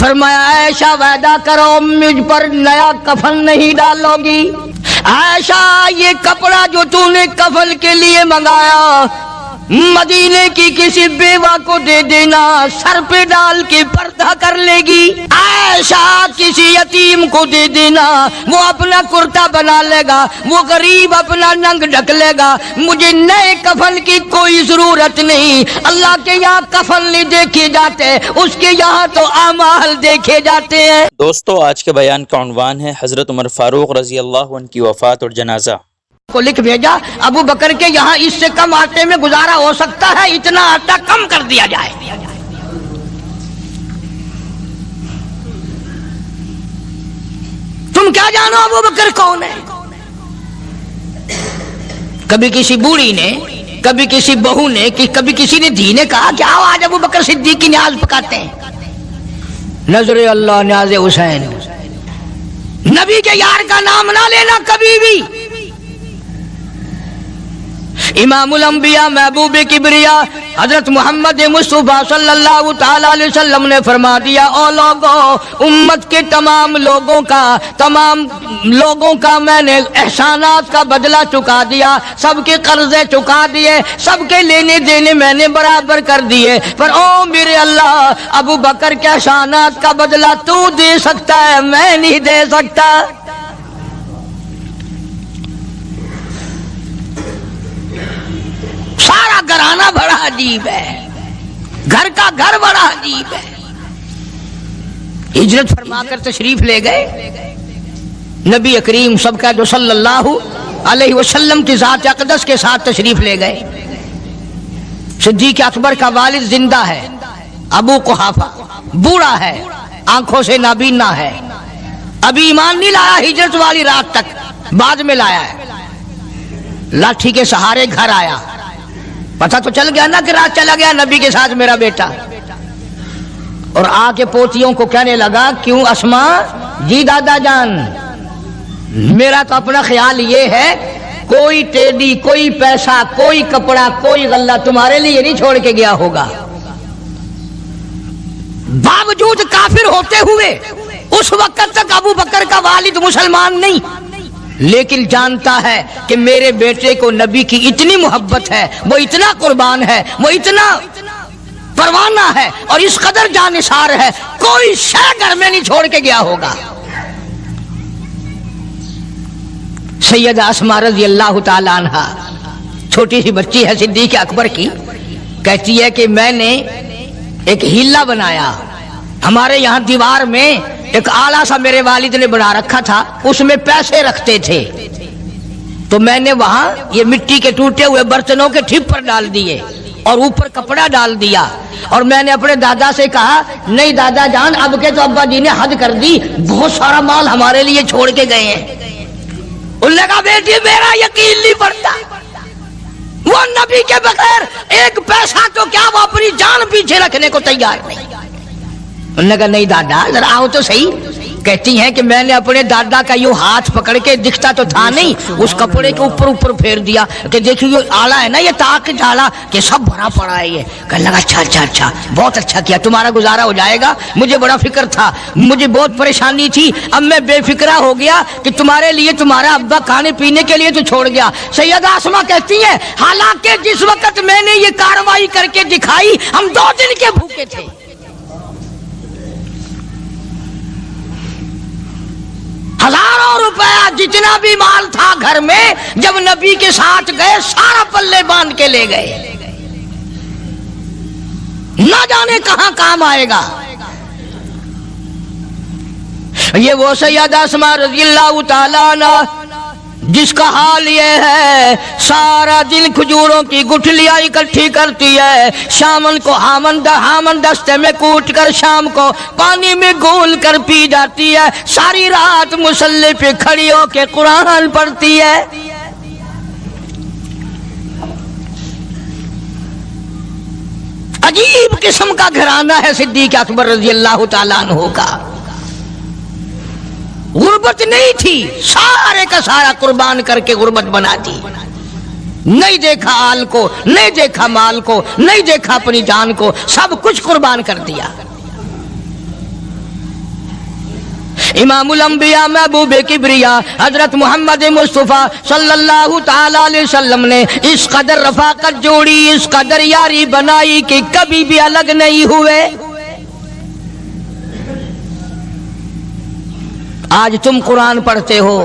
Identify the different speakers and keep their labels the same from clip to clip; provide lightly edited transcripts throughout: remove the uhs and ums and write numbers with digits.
Speaker 1: فرمایا عائشہ وعدہ کرو مجھ پر نیا کفن نہیں ڈالوگی۔ عائشہ یہ کپڑا جو تو نے کفن کے لیے منگایا مدینے کی کسی بیوہ کو دے دینا، سر پہ ڈال کے پردہ کر لے گی۔ عائشہ کسی یتیم کو دے دینا، وہ اپنا کرتا بنا لے گا، وہ غریب اپنا ننگ ڈھک لے گا، مجھے نئے کفن کی کوئی ضرورت نہیں۔ اللہ کے یہاں کفن نہیں دیکھے جاتے، اس کے یہاں تو اعمال دیکھے جاتے ہیں۔
Speaker 2: دوستو آج کے بیان کا عنوان ہے حضرت عمر فاروق رضی اللہ عنہ کی وفات اور جنازہ۔
Speaker 1: کو لکھ بھیجا ابو بکر کے یہاں اس سے کم آٹے میں گزارا ہو سکتا ہے، اتنا آٹا کم کر دیا جائے۔ تم کیا جانو ابو بکر کون ہے؟ کبھی کسی بوڑھی نے، کبھی کسی بہو نے، کبھی کسی نے دھی نے کہا کہ آؤ آج ابو بکر صدیق کی نیاز پکاتے ہیں۔ نظر اللہ نیاز حسین، نبی کے یار کا نام نہ لینا کبھی بھی۔ امام الانبیاء محبوب کبریا حضرت محمد مصطفیٰ صلی اللہ تعالی علیہ وسلم نے فرما دیا، او لوگوں، امت کے تمام لوگوں کا میں نے احسانات کا بدلہ چکا دیا، سب کے قرضے چکا دیے، سب کے لینے دینے میں نے برابر کر دیے، پر او میرے اللہ، ابو بکر کے احسانات کا بدلہ تو دے سکتا ہے، میں نہیں دے سکتا۔ سارا گھرانہ بڑا عجیب ہے، گھر کا گھر بڑا عجیب ہے۔ ہجرت فرما کر تشریف لے گئے نبی کریم سب کا جو صلی اللہ علیہ وسلم کی ذات اقدس کے ساتھ تشریف لے گئے۔ صدیق اکبر کا والد زندہ ہے، ابو قحافہ بوڑھا ہے، آنکھوں سے نابینا ہے، ابھی ایمان نہیں لایا ہجرت والی رات تک، بعد میں لایا ہے، لاٹھی کے سہارے گھر آیا، پتہ تو چل گیا نا کہ رات چلا گیا نبی کے ساتھ میرا بیٹا، اور آ کے پوتیوں کو کہنے لگا، کیوں اسما جی دادا جان، میرا تو اپنا خیال یہ ہے کوئی ٹیڈی، کوئی پیسہ، کوئی کپڑا، کوئی غلہ تمہارے لیے نہیں چھوڑ کے گیا ہوگا۔ باوجود کافر ہوتے ہوئے اس وقت تک ابو بکر کا والد مسلمان نہیں، لیکن جانتا ہے کہ میرے بیٹے کو نبی کی اتنی محبت ہے، وہ اتنا قربان ہے، وہ اتنا پروانہ ہے اور اس قدر جانثار ہے، کوئی شے گھر میں نہیں چھوڑ کے گیا ہوگا۔ سیدہ اسماء رضی اللہ تعالی عنہ چھوٹی سی بچی ہے صدیق اکبر کی، کہتی ہے کہ میں نے ایک ہیلا بنایا، ہمارے یہاں دیوار میں ایک آلہ سا میرے والد نے بنا رکھا تھا، اس میں پیسے رکھتے تھے، تو میں نے وہاں یہ مٹی کے ٹوٹے ہوئے برتنوں کے ٹھپ پر ڈال دیے اور اوپر کپڑا ڈال دیا، اور میں نے اپنے دادا سے کہا، نہیں دادا جان اب کے تو ابا جی نے حد کر دی، بہت سارا مال ہمارے لیے چھوڑ کے گئے ہیں۔ انہوں نے کہا بیٹی میرا یقین نہیں پڑتا، وہ نبی کے بغیر ایک پیسہ تو کیا وہ اپنی جان پیچھے رکھنے کو تیار نہیں۔ انہوں نے کہا نہیں دادا ذرا آؤ تو صحیح۔ کہتی ہیں کہ میں نے اپنے دادا کا یوں ہاتھ پکڑ کے، دکھتا تو تھا نہیں، اس کپڑے کے اوپر پھیر دیا کہ دیکھیے یہ آلہ ہے نا، یہ تاک ڈالا کہ سب بھرا پڑا ہے۔ یہ کہنے لگا اچھا بہت اچھا کیا، تمہارا گزارا ہو جائے گا، مجھے بڑا فکر تھا، مجھے بہت پریشانی تھی، اب میں بے فکرہ ہو گیا کہ تمہارے لیے تمہارا ابا کھانے پینے کے لیے تو چھوڑ گیا۔ سیدہ اسماء کہتی ہیں حالانکہ جس وقت میں نے یہ کارروائی کر کے دکھائی ہم 2 دن کے بھوکے تھے۔ ہزاروں روپیہ جتنا بھی مال تھا گھر میں، جب نبی کے ساتھ گئے سارا پلے باندھ کے لے گئے، نہ جانے کہاں کام آئے گا۔ یہ وہ سیدہ اسماء رضی اللہ تعالیٰ عنہ جس کا حال یہ ہے سارا دن کھجوروں کی گٹھلیاں اکٹھی کرتی ہے، شامن کو ہامن دستے میں کوٹ کر شام کو پانی میں گھول کر پی جاتی ہے، ساری رات مصلی پہ کھڑی ہو کے قرآن پڑھتی ہے۔ عجیب قسم کا گھرانہ ہے صدیق اکبر رضی اللہ تعالیٰ عنہ کا۔ غربت نہیں تھی، سارے کا سارا قربان کر کے غربت بنا دی، نہیں دیکھا آل کو، نہیں دیکھا مال کو، نہیں دیکھا اپنی جان کو، سب کچھ قربان کر دیا۔ امام الانبیاء محبوب کبریا حضرت محمد مصطفیٰ صلی اللہ تعالی علیہ وسلم نے اس قدر رفاقت جوڑی، اس قدر یاری بنائی کہ کبھی بھی الگ نہیں ہوئے۔ آج تم قرآن پڑھتے ہو،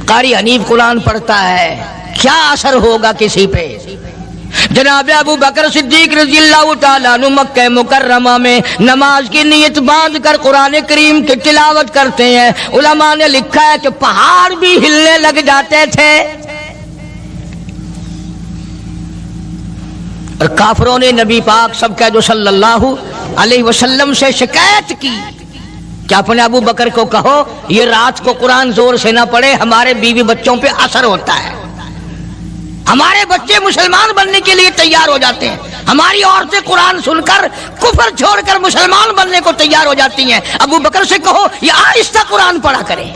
Speaker 1: قاری حنیف قرآن پڑھتا ہے، کیا اثر ہوگا کسی پہ؟ جناب ابو بکر صدیق رضی اللہ تعالیٰ عنہ مکہ مکرمہ میں نماز کی نیت باندھ کر قرآن کریم کی تلاوت کرتے ہیں۔ علماء نے لکھا ہے کہ پہاڑ بھی ہلنے لگ جاتے تھے، اور کافروں نے نبی پاک سب کہہ دو صلی اللہ علیہ وسلم سے شکایت کی کہ اپنے ابو بکر کو کہو یہ رات کو قرآن زور سے نہ پڑھے، ہمارے بیوی بچوں پہ اثر ہوتا ہے، ہمارے بچے مسلمان بننے کے لیے تیار ہو جاتے ہیں، ہماری عورتیں قرآن سن کر کفر چھوڑ کر مسلمان بننے کو تیار ہو جاتی ہیں، ابو بکر سے کہو یہ آہستہ قرآن پڑھا کرے۔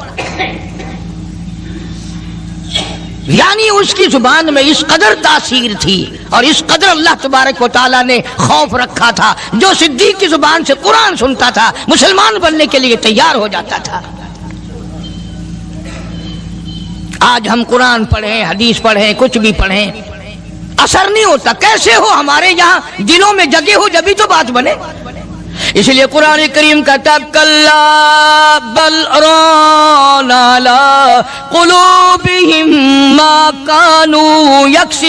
Speaker 1: یعنی اس کی زبان میں اس قدر تاثیر تھی اور اس قدر اللہ تبارک و تعالیٰ نے خوف رکھا تھا، جو صدیق کی زبان سے قرآن سنتا تھا مسلمان بننے کے لیے تیار ہو جاتا تھا۔ آج ہم قرآن پڑھیں، حدیث پڑھیں، کچھ بھی پڑھیں، اثر نہیں ہوتا۔ کیسے ہو؟ ہمارے یہاں دلوں میں جگہ ہو جبھی تو بات بنے۔ اس لیے قرآن کریم کہتا ہے کلا بل ران علی قلوبہم ما کانوا یکسبون،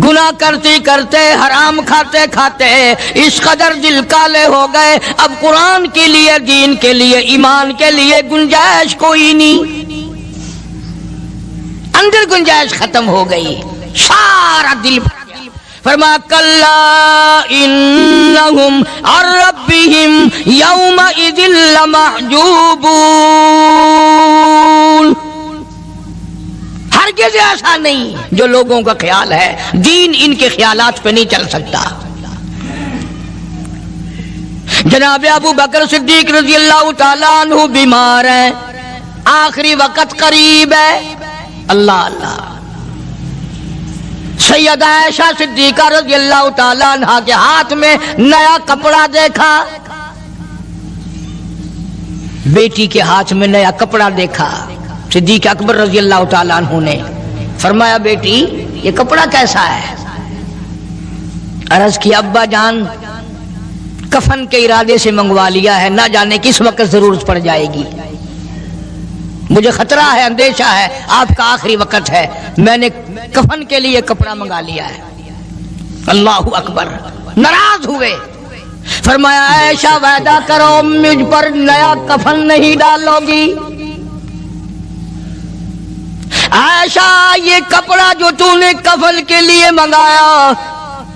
Speaker 1: گناہ کرتے کرتے، حرام کھاتے کھاتے اس قدر دل کالے ہو گئے، اب قرآن کے لیے، دین کے لیے، ایمان کے لیے گنجائش کوئی نہیں، اندر گنجائش ختم ہو گئی، سارا دل بھر گیا۔ فرمایا کلا انہم عن ربہم یومئذ لمحجوبون، ہرگز ایسا نہیں جو لوگوں کا خیال ہے، دین ان کے خیالات پہ نہیں چل سکتا۔ جناب ابو بکر صدیق رضی اللہ تعالیٰ عنہ بیمار ہیں، آخری وقت قریب ہے، اللہ اللہ۔ سیدہ عائشہ صدیقہ رضی اللہ تعالیٰ عنہ کے ہاتھ میں نیا کپڑا دیکھا، بیٹی کے ہاتھ میں نیا کپڑا دیکھا، صدیق اکبر رضی اللہ تعالیٰ عنہ نے فرمایا بیٹی یہ کپڑا کیسا ہے؟ عرض کی ابا جان کفن کے ارادے سے منگوا لیا ہے، نہ جانے کس وقت ضرورت پڑ جائے گی، مجھے خطرہ ہے، اندیشہ ہے، آپ کا آخری وقت ہے، میں نے کفن کے لیے کپڑا منگا لیا ہے۔ اللہ اکبر۔ ناراض ہوئے، فرمایا عائشہ وعدہ کرو مجھ پر نیا کفن نہیں ڈالو گی۔ عائشہ یہ کپڑا جو تو نے کفن کے لیے منگایا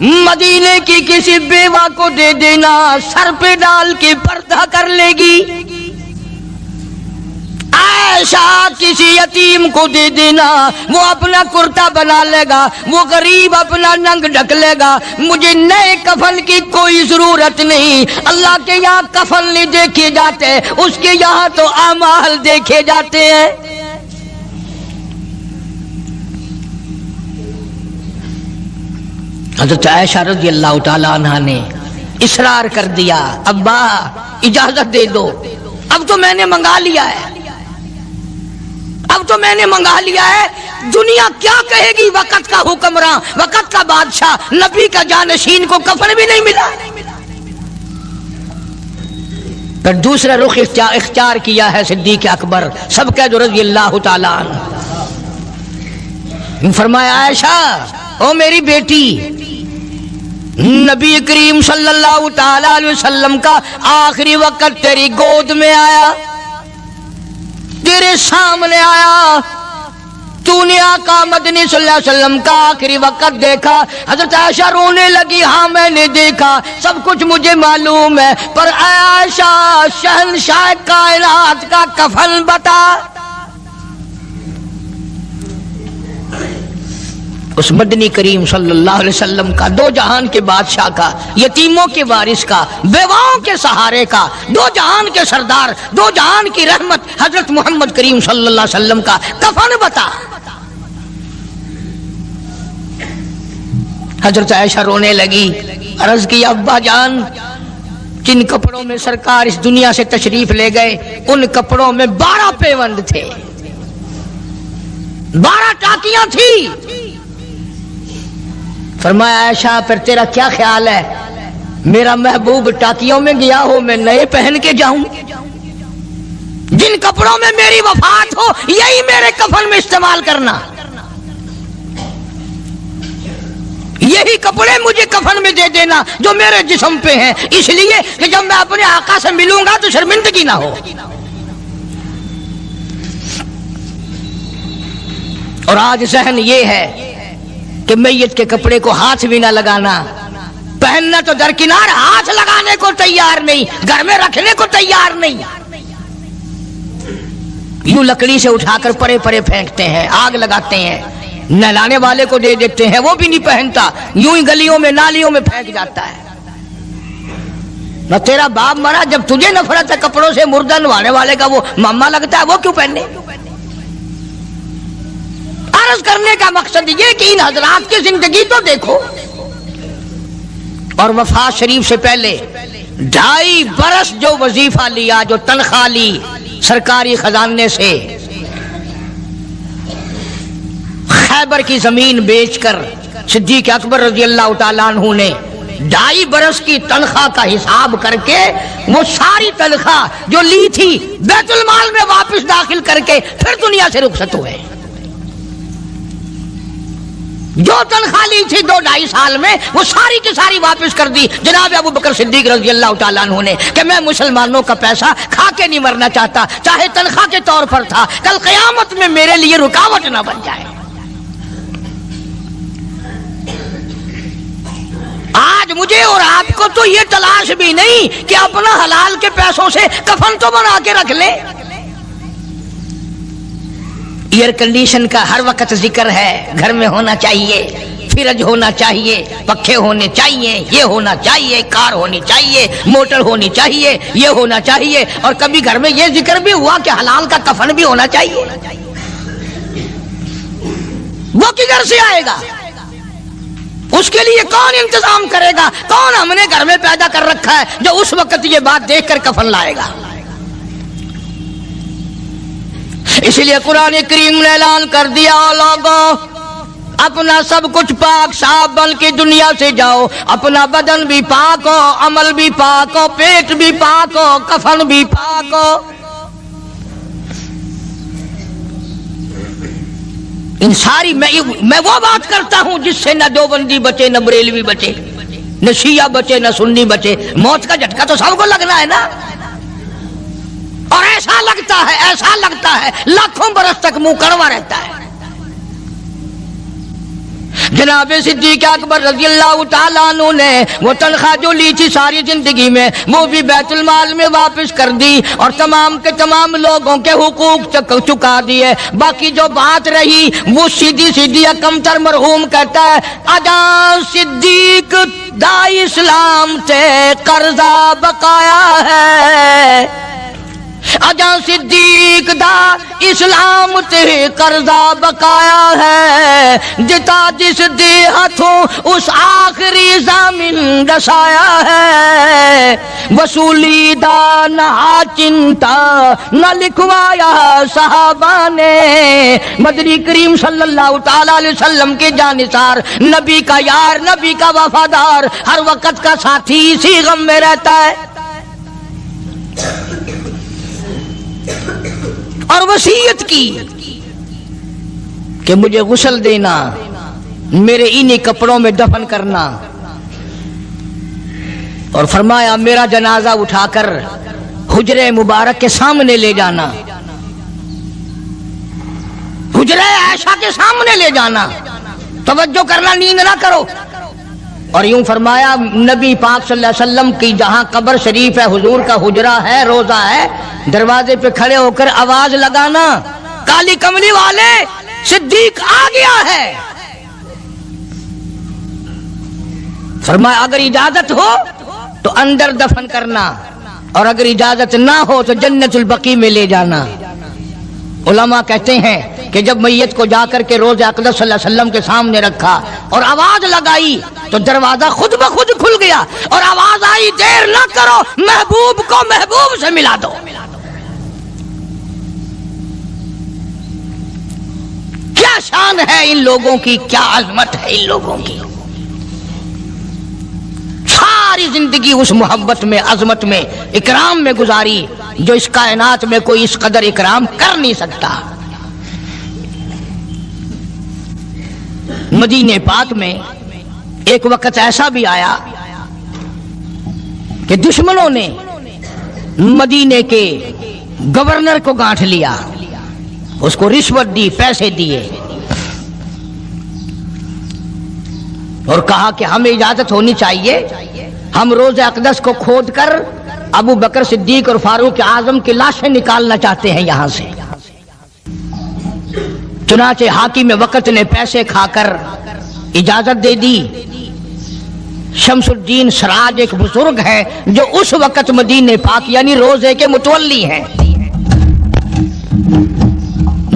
Speaker 1: مدینے کی کسی بیوہ کو دے دینا، سر پہ ڈال کے پردہ کر لے گی۔ عائشہ کسی یتیم کو دے دینا، وہ اپنا کرتا بنا لے گا، وہ غریب اپنا ننگ ڈھک لے گا، مجھے نئے کفن کی کوئی ضرورت نہیں۔ اللہ کے یہاں کفن نہیں دیکھے جاتے، اس کے یہاں تو اعمال دیکھے جاتے ہیں۔ حضرت عائشہ رضی اللہ تعالی عنہ نے اصرار کر دیا، ابا اجازت دے دو، اب تو میں نے منگا لیا ہے، اب تو میں نے منگا لیا ہے، دنیا کیا کہے گی؟ وقت کا حکمراں، وقت کا بادشاہ، نبی کا جانشین کو کفن بھی نہیں ملا۔ پھر دوسرا رخ اختیار کیا ہے صدیق اکبر سب کہہ دو رضی اللہ تعالی عنہ۔ فرمایا عائشہ او میری بیٹی، نبی کریم صلی اللہ تعالی علیہ وسلم کا آخری وقت تیری گود میں آیا، تیرے سامنے آیا، تو نے آقا مدنی صلی اللہ علیہ وسلم کا آخری وقت دیکھا۔ حضرت عائشہ رونے لگی، ہاں میں نے دیکھا، سب کچھ مجھے معلوم ہے، پر عائشہ شہنشاہ کائنات کا کفن بتا۔ اس مدنی کریم صلی اللہ علیہ وسلم کا، دو جہان کے بادشاہ کا، یتیموں کے وارث کا، بیواؤں کے سہارے کا، دو جہان کے سردار، دو جہان کی رحمت حضرت محمد کریم صلی اللہ علیہ وسلم کا کفن بتا۔ حضرت عائشہ رونے لگی، عرض کی ابا جان جن کپڑوں میں سرکار اس دنیا سے تشریف لے گئے ان کپڑوں میں 12 پیوند تھے، 12 ٹاکیاں تھی۔ فرمایا عائشہ پھر تیرا کیا خیال ہے، میرا محبوب ٹاکیوں میں گیا ہو میں نئے پہن کے جاؤں؟ جن کپڑوں میں میری وفات ہو یہی میرے کفن میں استعمال کرنا، یہی کپڑے مجھے کفن میں دے دینا جو میرے جسم پہ ہیں، اس لیے کہ جب میں اپنے آقا سے ملوں گا تو شرمندگی نہ ہو۔ اور آج ذہن یہ ہے کہ میت کے کپڑے کو ہاتھ بھی نہ لگانا، پہننا تو درکنار، ہاتھ لگانے کو تیار نہیں، گھر میں رکھنے کو تیار نہیں، یوں لکڑی سے اٹھا کر پرے پرے پھینکتے ہیں، آگ لگاتے ہیں، نہلانے والے کو دے دیتے ہیں وہ بھی نہیں پہنتا، یوں ہی گلیوں میں نالیوں میں پھینک جاتا ہے۔ نہ تیرا باپ مرا، جب تجھے نفرت ہے کپڑوں سے، مردہ نوانے والے کا وہ ماما لگتا ہے، وہ کیوں پہنے؟ عرض کرنے کا مقصد یہ کہ ان حضرات کی زندگی تو دیکھو، اور وفات شریف سے پہلے 2.5 برس جو وظیفہ لیا، جو تنخواہ لی سرکاری خزانے سے، خیبر کی زمین بیچ کر صدیق اکبر رضی اللہ تعالیٰ عنہ نے 2.5 برس کی تنخواہ کا حساب کر کے وہ ساری تنخواہ جو لی تھی بیت المال میں واپس داخل کر کے پھر دنیا سے رخصت ہوئے۔ جو تنخواہ لی تھی 2-2.5 سال میں وہ ساری کی ساری واپس کر دی جناب ابو بکر صدیق رضی اللہ تعالیٰ عنہ نے، کہ میں مسلمانوں کا پیسہ کھا کے نہیں مرنا چاہتا، چاہے تنخواہ کے طور پر تھا، کل قیامت میں میرے لیے رکاوٹ نہ بن جائے۔ آج مجھے اور آپ کو تو یہ تلاش بھی نہیں کہ اپنا حلال کے پیسوں سے کفن تو بنا کے رکھ لیں۔ ایئر کنڈیشن کا ہر وقت ذکر ہے، گھر میں ہونا چاہیے، فریج ہونا چاہیے، پنکھے ہونے چاہیے، یہ ہونا چاہیے، کار ہونی چاہیے، موٹر ہونی چاہیے، یہ ہونا چاہیے، اور کبھی گھر میں یہ ذکر بھی ہوا کہ حلال کا کفن بھی ہونا چاہیے۔ وہ کدھر سے آئے گا؟ اس کے لیے کون انتظام کرے گا؟ کون ہم نے گھر میں پیدا کر رکھا ہے جو اس وقت یہ بات دیکھ کر کفن لائے گا؟ اس لیے قرآن کریم نے اعلان کر دیا، لوگوں اپنا سب کچھ پاک صاف بن کے دنیا سے جاؤ، اپنا بدن بھی پاک ہو، عمل بھی پاک ہو، پیٹ بھی پاک ہو، کفن بھی پاک ہو۔ ان ساری میں وہ بات کرتا ہوں جس سے نہ دیوبندی بچے، نہ بریلوی بچے، نہ شیعہ بچے، نہ سنی بچے۔ موت کا جھٹکا تو سب کو لگنا ہے نا، اور ایسا لگتا ہے لاکھوں برس تک منہ کڑوا رہتا ہے۔ جناب صدیق اکبر رضی اللہ تعالیٰ عنہ نے وہ تنخواہ جو لی تھی ساری زندگی میں وہ بھی بیت المال میں واپس کر دی، اور تمام کے تمام لوگوں کے حقوق چکا دیے۔ باقی جو بات رہی وہ سیدھی کمتر مرحوم کہتا ہے، ادا صدیق دا اسلام تے قرضہ بقایا ہے، اجا صدیق دا اسلام تے قرضہ بقایا ہے، جتا جس دے ہاتھوں اس آخری زمین دسایا ہے، وصولی دا نہ چنتا نہ لکھوایا صحابہ نے، مدنی کریم صلی اللہ تعالی علیہ وسلم کے جانثار، نبی کا یار، نبی کا وفادار، ہر وقت کا ساتھی اسی غم میں رہتا ہے۔ اور وصیت کی کہ مجھے غسل دینا، میرے انہی کپڑوں میں دفن کرنا، اور فرمایا میرا جنازہ اٹھا کر حجرے مبارک کے سامنے لے جانا، حجرے عائشہ کے سامنے لے جانا، توجہ کرنا، نیند نہ کرو۔ اور یوں فرمایا نبی پاک صلی اللہ علیہ وسلم کی جہاں قبر شریف ہے، حضور کا حجرہ ہے، روضہ ہے، دروازے پہ کھڑے ہو کر آواز لگانا، کالی کملی والے صدیق آ گیا ہے۔ فرمایا اگر اجازت ہو تو اندر دفن کرنا، اور اگر اجازت نہ ہو تو جنت البقیع میں لے جانا۔ علماء کہتے ہیں کہ جب میت کو جا کر کے روضہ اقدس صلی اللہ علیہ وسلم کے سامنے رکھا اور آواز لگائی تو دروازہ خود بخود کھل گیا اور آواز آئی دیر نہ کرو، محبوب کو محبوب سے ملا دو۔ کیا شان ہے ان لوگوں کی، کیا عظمت ہے ان لوگوں کی، ساری زندگی اس محبت میں، عظمت میں، اکرام میں گزاری جو اس کائنات میں کوئی اس قدر اکرام کر نہیں سکتا۔ مدینہ پاک میں ایک وقت ایسا بھی آیا کہ دشمنوں نے مدینے کے گورنر کو گانٹھ لیا، اس کو رشوت دی، پیسے دیے اور کہا کہ ہمیں اجازت ہونی چاہیے، ہم روضہ اقدس کو کھود کر ابو بکر صدیق اور فاروق اعظم کی لاشیں نکالنا چاہتے ہیں یہاں سے۔ چنانچہ حاکم وقت نے پیسے کھا کر اجازت دے دی۔ شمس الدین سراج ایک بزرگ ہے جو اس وقت مدینہ پاک یعنی روضے کے متولی ہیں،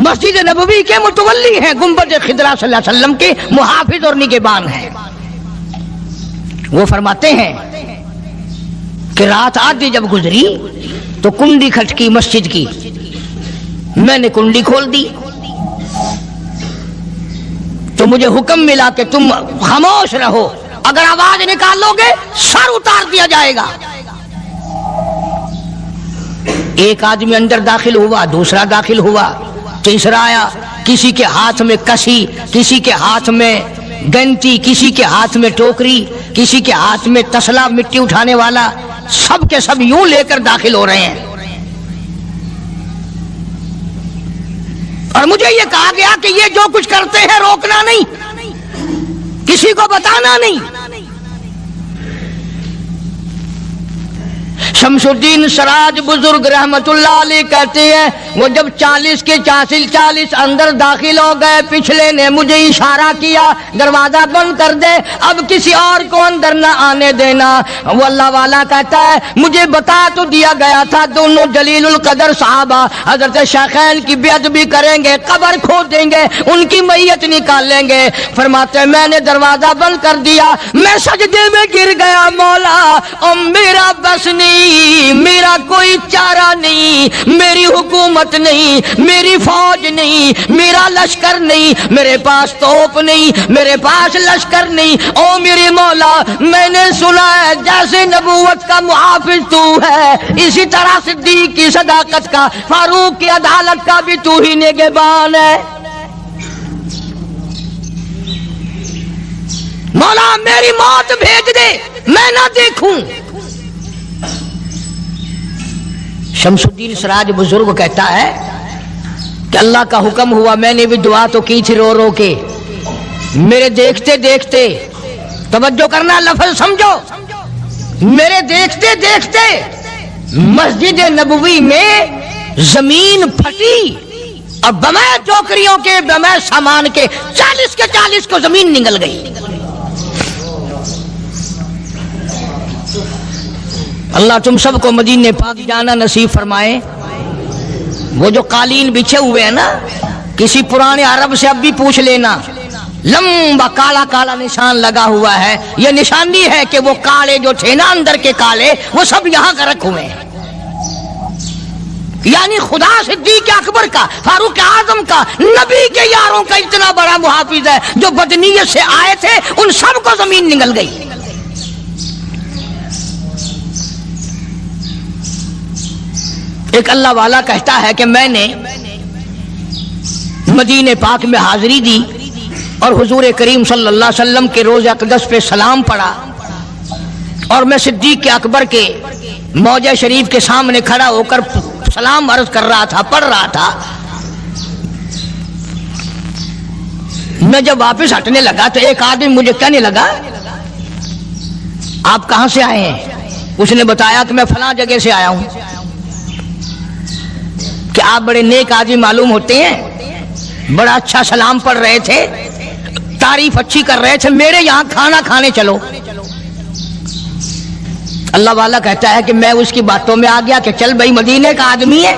Speaker 1: مسجد نبوی کے متولی ہیں، گنبد خضرا صلی اللہ علیہ وسلم کے محافظ اور نگہبان ہیں۔ وہ فرماتے ہیں کہ رات آدھی جب گزری تو کنڈی کھٹکی مسجد کی، میں نے کنڈی کھول دی تو مجھے حکم ملا کہ تم خاموش رہو، اگر آواز نکالو گے سر اتار دیا جائے گا۔ ایک آدمی اندر داخل ہوا، دوسرا داخل ہوا، تیسرا آیا، کسی کے ہاتھ میں کسی، کسی کے ہاتھ میں گنتی، کسی کے ہاتھ میں ٹوکری، کسی کے ہاتھ میں تسلا مٹی اٹھانے والا، سب کے سب یوں لے کر داخل ہو رہے ہیں۔ اور مجھے یہ کہا گیا کہ یہ جو کچھ کرتے ہیں روکنا نہیں، کسی کو بتانا نہیں۔ شمس الدین سراج بزرگ رحمت اللہ علیہ کہتے ہیں وہ جب 40 کے 40 اندر داخل ہو گئے، پچھلے نے مجھے اشارہ کیا دروازہ بند کر دے، اب کسی اور کو اندر نہ آنے دینا۔ وہ اللہ والا کہتا ہے مجھے بتا تو دیا گیا تھا دونوں جلیل القدر صحابہ حضرت شیخین کی بے ادبی کریں گے، قبر کھود دیں گے، ان کی میت نکال لیں گے۔ فرماتے ہیں میں نے دروازہ بند کر دیا، میں سجدے میں گر گیا، مولا او میرا بس نہیں، میرا کوئی چارہ نہیں، میری حکومت نہیں، میری فوج نہیں، میرا لشکر نہیں، میرے پاس توپ نہیں، میرے پاس لشکر نہیں، او میرے مولا میں نے سنا ہے جیسے نبوت کا محافظ تو ہے، اسی طرح صدیق کی صداقت کا، فاروق کی عدالت کا بھی تو ہی نگہبان ہے۔ مولا میری موت بھیج دے، میں نہ دیکھوں۔ شمس الدین سراج بزرگ کہتا ہے کہ اللہ کا حکم ہوا، میں نے بھی دعا تو کی تھی رو رو کے، میرے دیکھتے دیکھتے، توجہ کرنا لفظ سمجھو، میرے دیکھتے دیکھتے مسجد نبوی میں زمین پھٹی اور بمائے ٹوکریوں کے، بمائے سامان کے 40 کے 40 کو زمین نگل گئی۔ اللہ تم سب کو مدینہ پاک جانا نصیب فرمائے۔ وہ جو قالین بچھے ہوئے ہیں نا، کسی پرانے عرب سے اب بھی پوچھ لینا، لمبا کالا کالا نشان لگا ہوا ہے، یہ نشانی ہے کہ وہ کالے جو تھے نا اندر کے کالے، وہ سب یہاں کا رکھ ہوئے ہیں، یعنی خدا صدیق اکبر کا، فاروق اعظم کا، نبی کے یاروں کا اتنا بڑا محافظ ہے، جو بدنیت سے آئے تھے ان سب کو زمین نگل گئی۔ ایک اللہ والا کہتا ہے کہ میں نے مدینہ پاک میں حاضری دی اور حضور کریم صلی اللہ علیہ وسلم کے روضہ اقدس پہ سلام پڑھا، اور میں صدیق اکبر کے موضع شریف کے سامنے کھڑا ہو کر سلام عرض کر رہا تھا، پڑھ رہا تھا۔ میں جب واپس ہٹنے لگا تو ایک آدمی مجھے کہنے لگا آپ کہاں سے آئے ہیں؟ اس نے بتایا کہ میں فلاں جگہ سے آیا ہوں۔ کہ آپ بڑے نیک آدمی معلوم ہوتے ہیں، بڑا اچھا سلام پڑھ رہے تھے، تعریف اچھی کر رہے تھے، میرے یہاں کھانا کھانے چلو۔ اللہ والا کہتا ہے کہ میں اس کی باتوں میں آ گیا کہ چل بھائی مدینے کا آدمی ہے،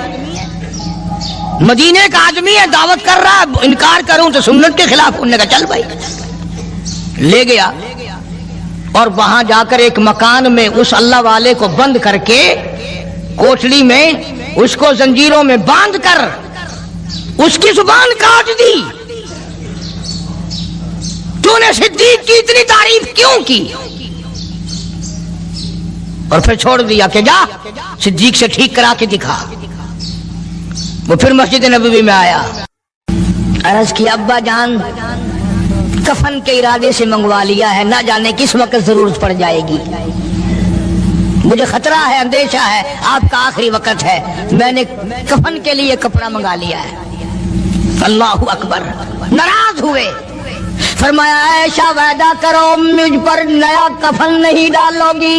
Speaker 1: مدینے کا آدمی ہے، دعوت کر رہا ہے، انکار کروں تو سنت کے خلاف ہونے کا، چل بھائی لے گیا اور وہاں جا کر ایک مکان میں اس اللہ والے کو بند کر کے کوٹلی میں اس کو زنجیروں میں باندھ کر اس کی زبان کاٹ دی. تو نے صدیق کی اتنی تعریف کیوں کی؟ اور پھر چھوڑ دیا کہ جا صدیق سے ٹھیک کرا کے دکھا. وہ پھر مسجد نبوی میں آیا، عرض کی ابا جان کفن کے ارادے سے منگوا لیا ہے، نہ جانے کس وقت ضرورت پڑ جائے گی، مجھے خطرہ ہے، اندیشہ ہے، آپ کا آخری وقت ہے، میں نے کفن کے لیے کپڑا منگا لیا ہے. اللہ اکبر. ناراض ہوئے، فرمایا عائشہ وعدہ کرو مجھ پر نیا کفن نہیں ڈالو گی.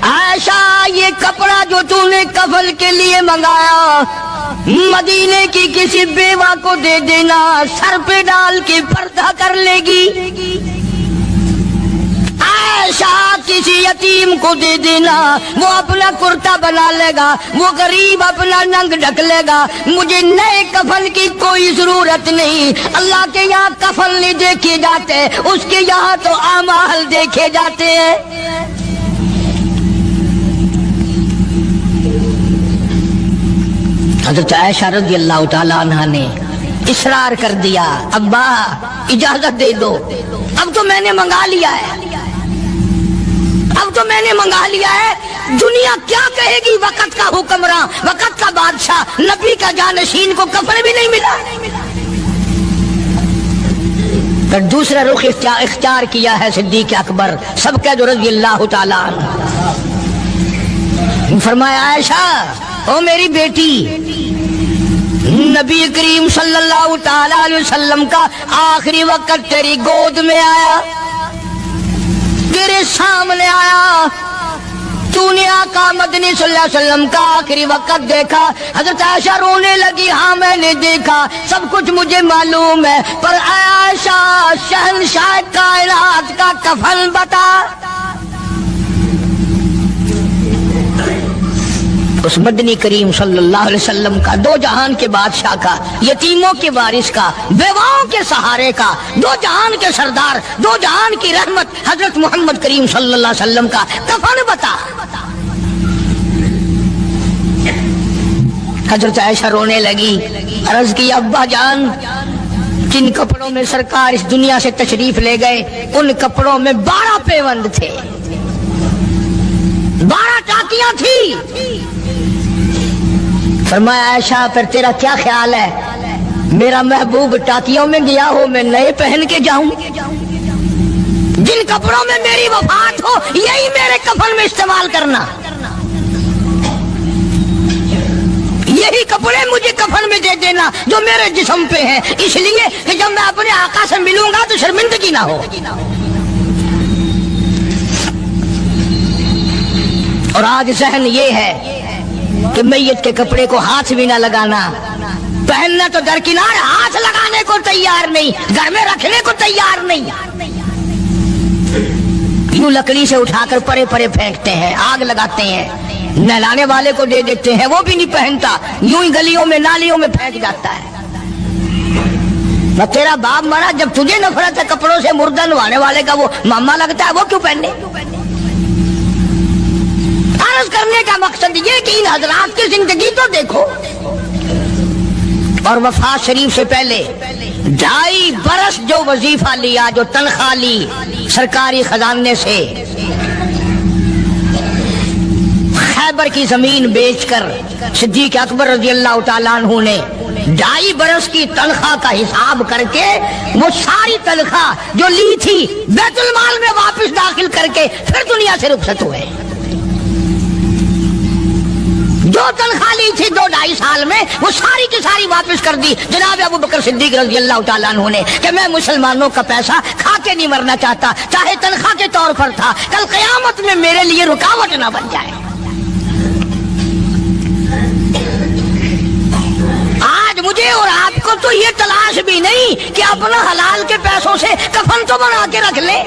Speaker 1: عائشہ یہ کپڑا جو تو نے کفن کے لیے منگایا مدینے کی کسی بیوہ کو دے دینا، سر پہ ڈال کے پردہ کر لے گی. عائشہ کسی یتیم کو دے دینا، وہ اپنا کرتا بنا لے گا، وہ غریب اپنا ننگ ڈھک لے گا، مجھے نئے کفن کی کوئی ضرورت نہیں. اللہ کے یہاں کفن نہیں دیکھے جاتے، اس کے یہاں تو اعمال دیکھے جاتے ہیں. حضرت عائشہ رضی اللہ تعالی عنہ نے اصرار کر دیا، ابا اجازت دے دو، اب تو میں نے منگا لیا ہے، اب تو میں نے منگا لیا ہے، دنیا کیا کہے گی؟ وقت کا حکمراں، وقت کا بادشاہ، نبی کا جانشین کو کفن بھی نہیں ملا. پھر دوسرا رخ اختیار کیا ہے صدیق اکبر سب کے رضی اللہ تعالی عنہ. فرمایا عائشہ او میری بیٹی، نبی کریم صلی اللہ تعالی علیہ وسلم کا آخری وقت تیری گود میں آیا، تیرے سامنے آیا، تو نے آقا مدنی صلی اللہ علیہ وسلم کا آخری وقت دیکھا. حضرت عائشہ رونے لگی، ہاں میں نے دیکھا، سب کچھ مجھے معلوم ہے، پر عائشہ شہنشاہ کائنات کا کفن بتا. اس مدنی کریم صلی اللہ علیہ وسلم کا، دو جہان کے بادشاہ کا، یتیموں کے وارث کا، بیواؤں کے سہارے کا، دو جہان کے سردار، دو جہان کی رحمت حضرت محمد کریم صلی اللہ علیہ وسلم کا کفن بتا. حضرت عائشہ رونے لگی، عرض کی ابا جان جن کپڑوں میں سرکار اس دنیا سے تشریف لے گئے ان کپڑوں میں 12 پیوند تھے، 12 ٹاکیاں تھی. فرمایا عائشہ پھر تیرا کیا خیال ہے، میرا محبوب ٹاکیوں میں گیا ہو میں نئے پہن کے جاؤں؟ جن کپڑوں میں میری وفات ہو یہی میرے کفن میں استعمال کرنا، یہی کپڑے مجھے کفن میں دے دینا جو میرے جسم پہ ہیں، اس لیے کہ جب میں اپنے آقا سے ملوں گا تو شرمندگی نہ ہو. اور آج ذہن یہ ہے کہ میت کے کپڑے کو ہاتھ بھی نہ لگانا، پہننا تو درکنار، ہاتھ لگانے کو تیار نہیں، گھر میں رکھنے کو تیار نہیں، یوں لکڑی سے اٹھا کر پرے پرے پھینکتے ہیں، آگ لگاتے ہیں، نہلانے والے کو دے دیتے ہیں، وہ بھی نہیں پہنتا، یوں ہی گلیوں میں نالیوں میں پھینک جاتا ہے. نہ تیرا باپ مرا، جب تجھے نفرت ہے کپڑوں سے، مردہ نوانے والے کا وہ ماما لگتا ہے، وہ کیوں پہننے؟ عرض کرنے کا مقصد یہ کہ ان حضرات کی زندگی تو دیکھو. اور وفات شریف سے پہلے 2.5 برس جو وظیفہ لیا، جو تنخواہ لی سرکاری خزانے سے، خیبر کی زمین بیچ کر صدیق اکبر رضی اللہ تعالیٰ عنہ نے 2.5 برس کی تنخواہ کا حساب کر کے وہ ساری تنخواہ جو لی تھی بیت المال میں واپس داخل کر کے پھر دنیا سے رخصت ہوئے. جو تنخواہ لی تھی 2-2.5 سال میں وہ ساری کی ساری واپس کر دی جناب ابو بکر صدیق رضی اللہ تعالیٰ عنہ نے، کہ میں مسلمانوں کا پیسہ کھا کے نہیں مرنا چاہتا، چاہے تنخواہ کے طور پر تھا، کل قیامت میں میرے لیے رکاوٹ نہ بن جائے. آج مجھے اور آپ کو تو یہ تلاش بھی نہیں کہ اپنا حلال کے پیسوں سے کفن تو بنا کے رکھ لیں.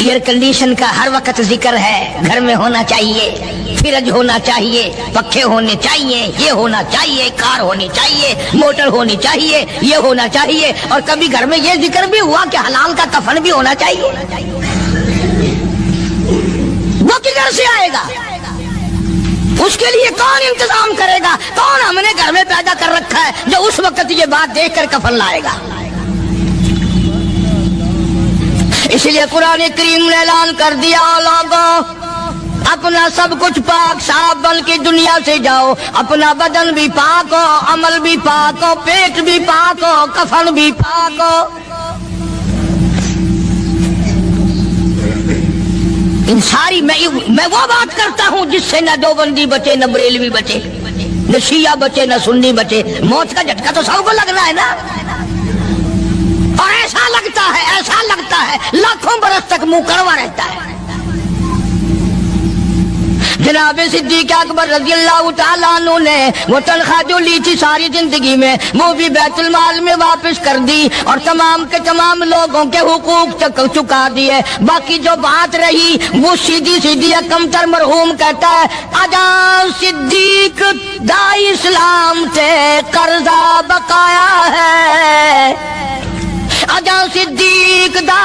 Speaker 1: ایئر کنڈیشن کا ہر وقت ذکر ہے، گھر میں ہونا چاہیے، فریج ہونا چاہیے، پنکھے ہونے چاہیے، یہ ہونا چاہیے، کار ہونی چاہیے، موٹر ہونی چاہیے، یہ ہونا چاہیے، اور کبھی گھر میں یہ ذکر بھی ہوا کہ حلال کا کفن بھی ہونا چاہیے۔ وہ کدھر سے آئے گا؟ اس کے لیے کون انتظام کرے گا؟ کون ہم نے گھر میں پیدا کر رکھا ہے جو اس وقت یہ بات دیکھ کر کفن لائے گا؟ اس لیے قرآن کریم نے اعلان کر دیا، لوگوں اپنا سب کچھ پاک صاف بن کے دنیا سے جاؤ، اپنا بدن بھی پاک ہو، عمل بھی پاک ہو، پیٹ بھی پاک ہو، کفن بھی پاک ہو۔ ان ساری میں وہ بات کرتا ہوں جس سے نہ دیوبندی بچے، نہ بریلوی بچے، نہ شیعہ بچے، نہ سنی بچے۔ موت کا جھٹکا تو سب کو لگ رہا ہے نا، اور ایسا لگتا ہے لاکھوں برس تک منہ کڑوا رہتا ہے۔ جناب صدیق اکبر رضی اللہ تعالیٰ عنہ نے وہ تنخواہ جو لی تھی ساری زندگی میں، وہ بھی بیت المال میں واپس کر دی اور تمام کے تمام لوگوں کے حقوق چکا دیے۔ باقی جو بات رہی وہ سیدھی کمتر مرحوم کہتا ہے، اجا صدیق دا اسلام تے قرضہ بقایا ہے، اجا صدیق دا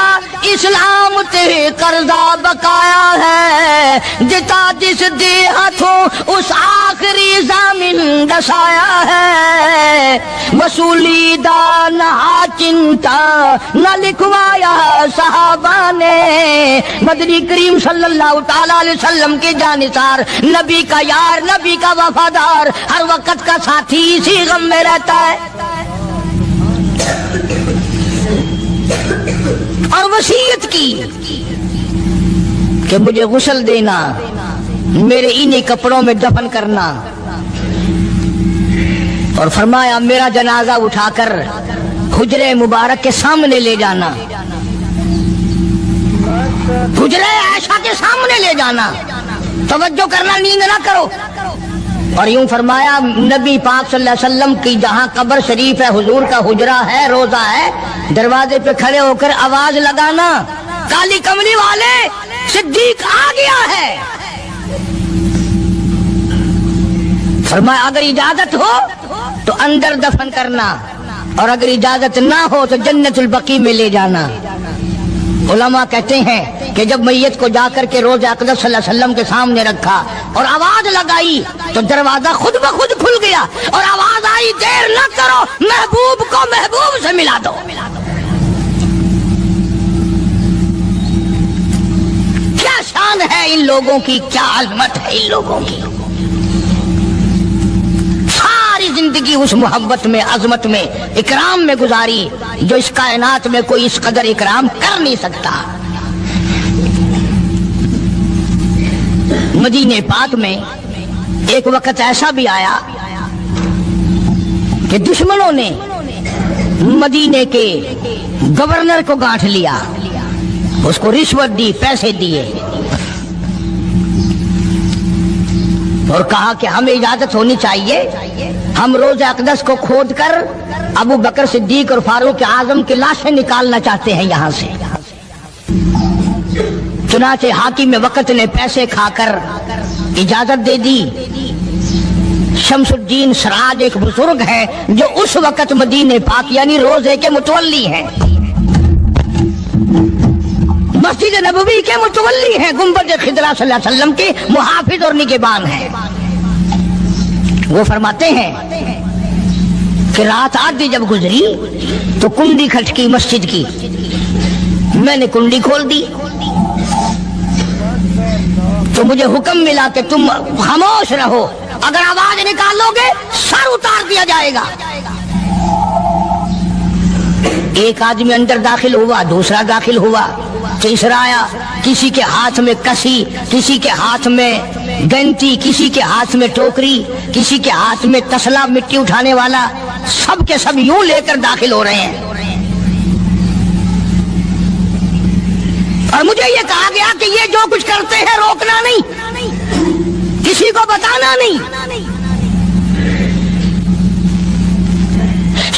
Speaker 1: اسلام تے قرضہ بقایا ہے، جتا جس دے ہاتھوں اس آخری ضامن دسایا ہے، وصولی دا نہ چنتا نہ لکھوایا صحابہ نے، مدنی کریم صلی اللہ تعالی علیہ وسلم کے جانثار، نبی کا یار، نبی کا وفادار، ہر وقت کا ساتھی، اسی غم میں رہتا ہے۔ اور وصیت کی کہ مجھے غسل دینا، میرے انہی کپڑوں میں دفن کرنا، اور فرمایا میرا جنازہ اٹھا کر حجرے مبارک کے سامنے لے جانا، حجرے عائشہ کے سامنے لے جانا، توجہ کرنا، نیند نہ کرو۔ اور یوں فرمایا نبی پاک صلی اللہ علیہ وسلم کی جہاں قبر شریف ہے، حضور کا حجرہ ہے، روضہ ہے، دروازے پہ کھڑے ہو کر آواز لگانا، کالی کملی والے صدیق آ گیا ہے۔ فرمایا اگر اجازت ہو تو اندر دفن کرنا، اور اگر اجازت نہ ہو تو جنت البقیع میں لے جانا۔ علماء کہتے ہیں کہ جب میت کو جا کر کے روضہ اقدس صلی اللہ علیہ وسلم کے سامنے رکھا اور آواز لگائی تو دروازہ خود بخود کھل گیا، اور آواز آئی دیر نہ کرو، محبوب کو محبوب سے ملا دو۔ کیا شان ہے ان لوگوں کی، کیا عظمت ہے ان لوگوں کی، ساری زندگی اس محبت میں، عظمت میں، اکرام میں گزاری جو اس کائنات میں کوئی اس قدر اکرام کر نہیں سکتا۔ مدینہ پاک میں ایک وقت ایسا بھی آیا کہ دشمنوں نے مدینے کے گورنر کو گانٹھ لیا، اس کو رشوت دی، پیسے دیے، اور کہا کہ ہمیں اجازت ہونی چاہیے، ہم روضہ اقدس کو کھود کر ابو بکر صدیق اور فاروق اعظم کی لاشیں نکالنا چاہتے ہیں یہاں سے۔ چنانچہ حاکم وقت نے پیسے کھا کر اجازت دے دی۔ شمس الدین سراج ایک بزرگ ہے جو اس وقت مدینہ پاک یعنی روضے کے متولی ہیں، مسجد نبوی کے متولی ہیں، گنبد خضرا صلی اللہ علیہ وسلم کے محافظ اور نگہبان ہیں۔ وہ فرماتے ہیں کہ رات آدھی جب گزری تو کنڈی کھٹکی مسجد کی، میں نے کنڈی کھول دی تو مجھے حکم ملا کہ تم خاموش رہو، اگر آواز نکالو گے سر اتار دیا جائے گا۔ ایک آدمی اندر داخل ہوا، دوسرا داخل ہوا، تیسرا آیا، کسی کے ہاتھ میں کسی، کسی کے ہاتھ میں گنتی، کسی کے ہاتھ میں ٹوکری، کسی کے ہاتھ میں تسلا مٹی اٹھانے والا، سب کے سب یوں لے کر داخل ہو رہے ہیں۔ اور مجھے یہ کہا گیا کہ یہ جو کچھ کرتے ہیں روکنا نہیں، کسی کو بتانا نہیں۔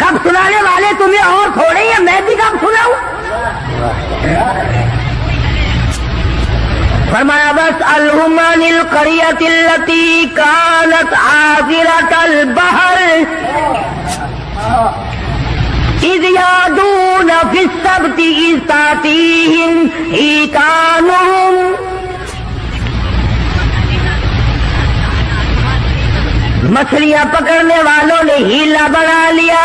Speaker 1: گپ سنانے والے تمہیں اور تھوڑے ہیں، میں بھی گپ سناؤں؟ فرمایا بس الہمن القریۃ التی کانت عاذرۃ البحر اذ یعدون فی السبت اذ تأتیہم حیتانہم. مچھلیاں پکڑنے والوں نے ہیلا بنا لیا،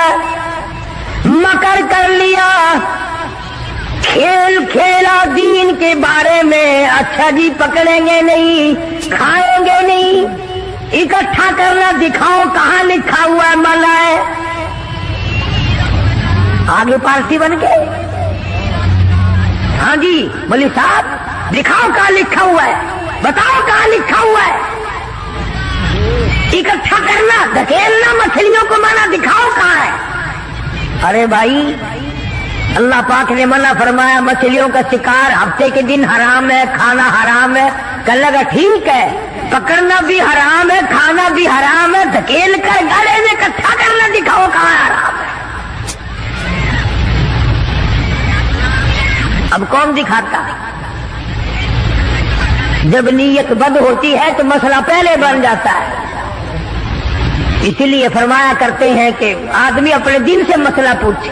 Speaker 1: مکر کر لیا، کھیل کھیلا دین کے بارے میں. اچھا جی پکڑیں گے نہیں، کھائیں گے نہیں، اکٹھا کرنا دکھاؤ کہاں لکھا ہوا ہے منع ہے. آگے پارٹی بن گئے. ہاں جی مولوی صاحب دکھاؤ کہاں لکھا ہوا ہے، بتاؤ کہاں لکھا ہوا ہے. اکٹھا کرنا دھکیلنا مچھلیوں کو منع، دکھاؤ کہاں ہے. ارے بھائی اللہ پاک نے منع فرمایا مچھلیوں کا شکار ہفتے کے دن حرام ہے، کھانا حرام ہے. کہنے لگا ٹھیک ہے، پکڑنا بھی حرام ہے، کھانا بھی حرام ہے، دھکیل کر گڑے میں اکٹھا کرنا دکھاؤ کہاں حرام ہے. اب کون دکھاتا؟ جب نیت بد ہوتی ہے تو مسئلہ پہلے بن جاتا ہے. اسی لیے فرمایا کرتے ہیں کہ آدمی اپنے دل سے مسئلہ پوچھے.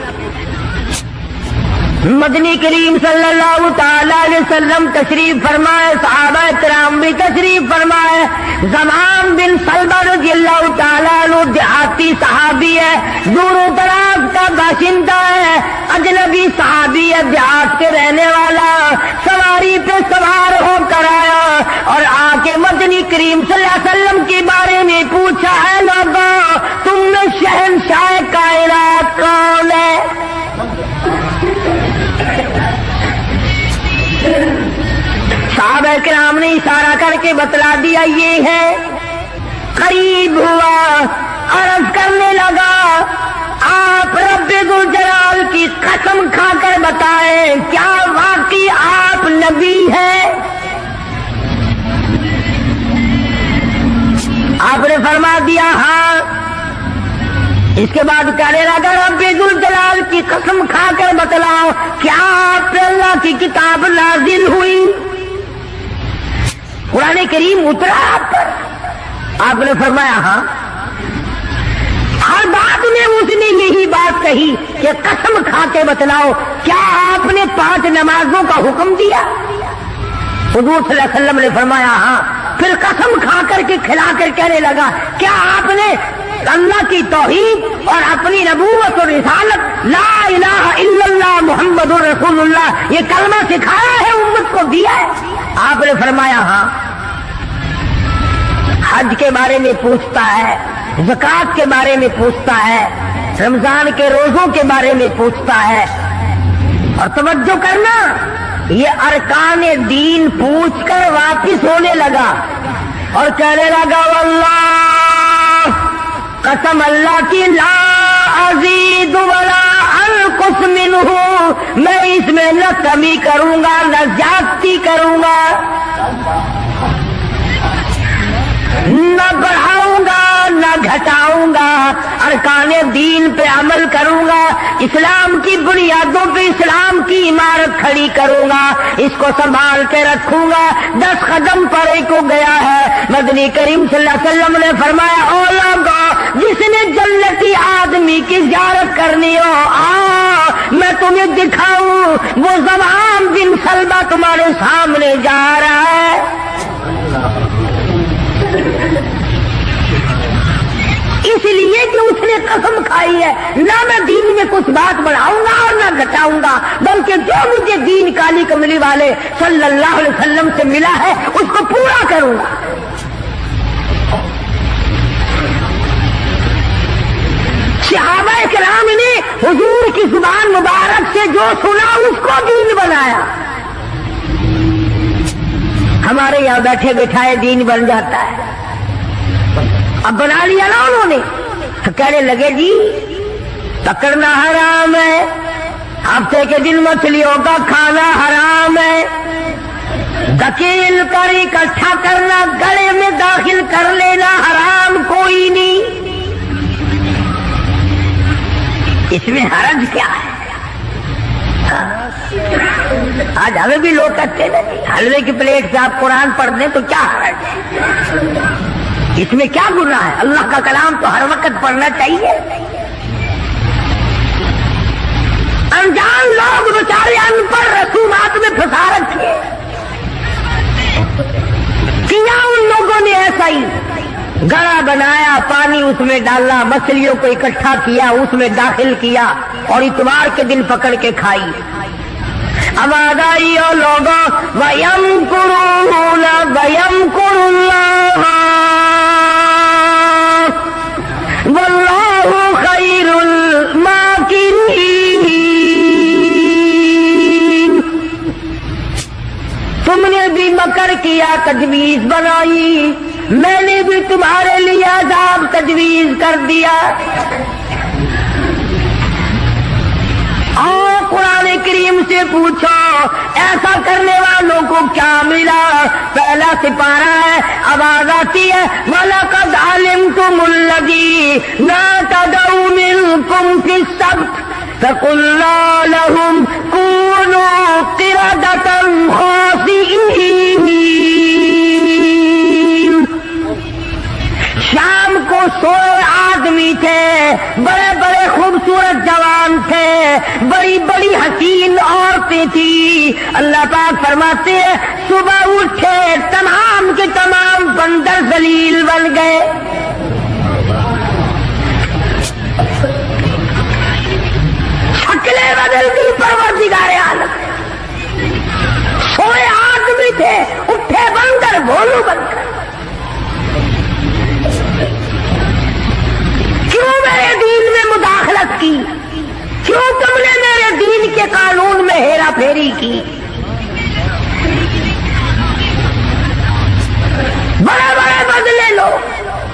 Speaker 1: مدنی کریم صلی اللہ تعالی علیہ وسلم تشریف فرمائے، صحابہ کرام بھی تشریف فرمائے. زمان بن سلمہ رضی اللہ تعالیٰ عنہ دیہاتی صحابی ہے، دور و دراز کا باشندہ ہے، اجنبی صحابی ہے، دیہات کے رہنے والا. سواری پہ سوار ہو کر آیا اور آ کے مدنی کریم صلی اللہ علیہ وسلم کے بارے میں پوچھا ہے لوگوں تم میں شہنشاہ کائنات کون ہے؟ صحابہ کرام نے اشارہ کر کے بتلا دیا یہ ہے. قریب ہوا، عرض کرنے لگا آپ رب ذوالجلال کی قسم کھا کر بتائیں کیا واقعی آپ نبی ہیں؟ آپ نے فرما دیا ہاں. اس کے بعد کہنے لگا رب ذوالجلال کی قسم کھا کر بتلاؤ کیا آپ پہ اللہ کی کتاب نازل ہوئی، قرآن کریم اترا آپ پر؟ آپ نے فرمایا ہاں. ہر بات میں اس نے یہی بات کہی کہ قسم کھا کے بتلاؤ کیا آپ نے 5 نمازوں کا حکم دیا؟ حضور صلی اللہ علیہ وسلم نے فرمایا ہاں. پھر قسم کھا کر کے کھلا کر کہنے لگا کیا آپ نے اللہ کی توحید اور اپنی نبوت اور رسالت لا الہ الا اللہ محمد رسول اللہ یہ کلمہ سکھایا ہے، امت کو دیا ہے؟ آپ نے فرمایا ہاں. حج کے بارے میں پوچھتا ہے، زکوٰۃ کے بارے میں پوچھتا ہے، رمضان کے روزوں کے بارے میں پوچھتا ہے. اور توجہ کرنا یہ ارکان دین پوچھ کر واپس ہونے لگا اور کہنے لگا واللہ قسم اللہ کی لا ازید ولا انقص منہ، میں اس میں نہ کمی کروں گا نہ زیادتی کروں گا، نہ بڑھاؤں گا نہ گھٹاؤں گا. ارکان دین پہ عمل کروں گا، اسلام کی بنیادوں پہ اسلام کی عمارت کھڑی کروں گا، اس کو سنبھال کے رکھوں گا. 10 قدم پڑے کو گیا ہے. مدنی کریم صلی اللہ علیہ وسلم نے فرمایا او لوگو جس نے جنتی آدمی کی زیارت کرنی ہو میں تمہیں دکھاؤں. وہ زمان بن سلمہ تمہارے سامنے جا رہا ہے. اس لیے کہ اس نے قسم کھائی ہے نہ میں دین میں کچھ بات بڑھاؤں گا اور نہ گھٹاؤں گا، بلکہ جو مجھے دین کالی کملی والے صلی اللہ علیہ وسلم سے ملا ہے اس کو پورا کروں گا. صحابہ کرام نے حضور کی زبان مبارک سے جو سنا اس کو دین بنایا. ہمارے یہاں بیٹھے بٹھائے دین بن جاتا ہے. اب بنا لیا نا انہوں نے تو کہنے لگے جی پکڑنا حرام ہے، ہفتے کے دن مچھلیوں کا کھانا حرام ہے، دھکیل کر اکٹھا کرنا گلے میں داخل کر لینا حرام کوئی نہیں. اس میں حرج کیا ہے؟ آج ہمیں بھی لوگ کہتے ہیں حلوے کی پلیٹ سے آپ قرآن پڑھ دیں تو کیا حرج ہے؟ اس میں کیا گناہ ہے؟ اللہ کا کلام تو ہر وقت پڑھنا چاہیے۔ انجان لوگ بیچارے ان پڑھ رسومات میں پھنسا رکھے، کیا ان لوگوں نے ایسا ہی گڑا بنایا، پانی اس میں ڈالا، مچھلیوں کو اکٹھا کیا، اس میں داخل کیا اور اتوار کے دن پکڑ کے کھائی۔ اب آگائی اور لوگوں وَيَمْكُرُونَ وَيَمْكُرُ اللَّهُ وَاللَّهُ خَيْرُ الْمَاكِرِينَ۔ تم نے بھی مکر کیا، تجویز بنائی، میں نے بھی تمہارے لیے عذاب تجویز کر دیا۔ اور قرآن کریم سے پوچھو ایسا کرنے والوں کو کیا ملا؟ پہلا سپارہ ہے، آواز آتی ہے وَلَقَدْ عَلِمْتُمُ الَّذِينَ اعْتَدَوْا مِنْكُمْ فِي السَّبْتِ فَقُلْنَا لَهُمْ كُونُوا قِرَدَةً خَاسِئِينَ۔ شام کو سوئے آدمی تھے، بڑے بڑے خوبصورت جوان تھے، بڑی بڑی حسین عورتیں تھیں۔ اللہ پاک فرماتے ہیں صبح اٹھے تمام کے تمام بندر ذلیل بن گئے۔ شکلیں بدل گئی پروردگار عالم۔ سوئے آدمی تھے، اٹھے بندر، بھولو بن گئے۔ کیوں میرے دین میں مداخلت کی؟ کیوں تم نے میرے دین کے قانون میں ہیرا پھیری کی؟ بڑے بڑے بدلے لو۔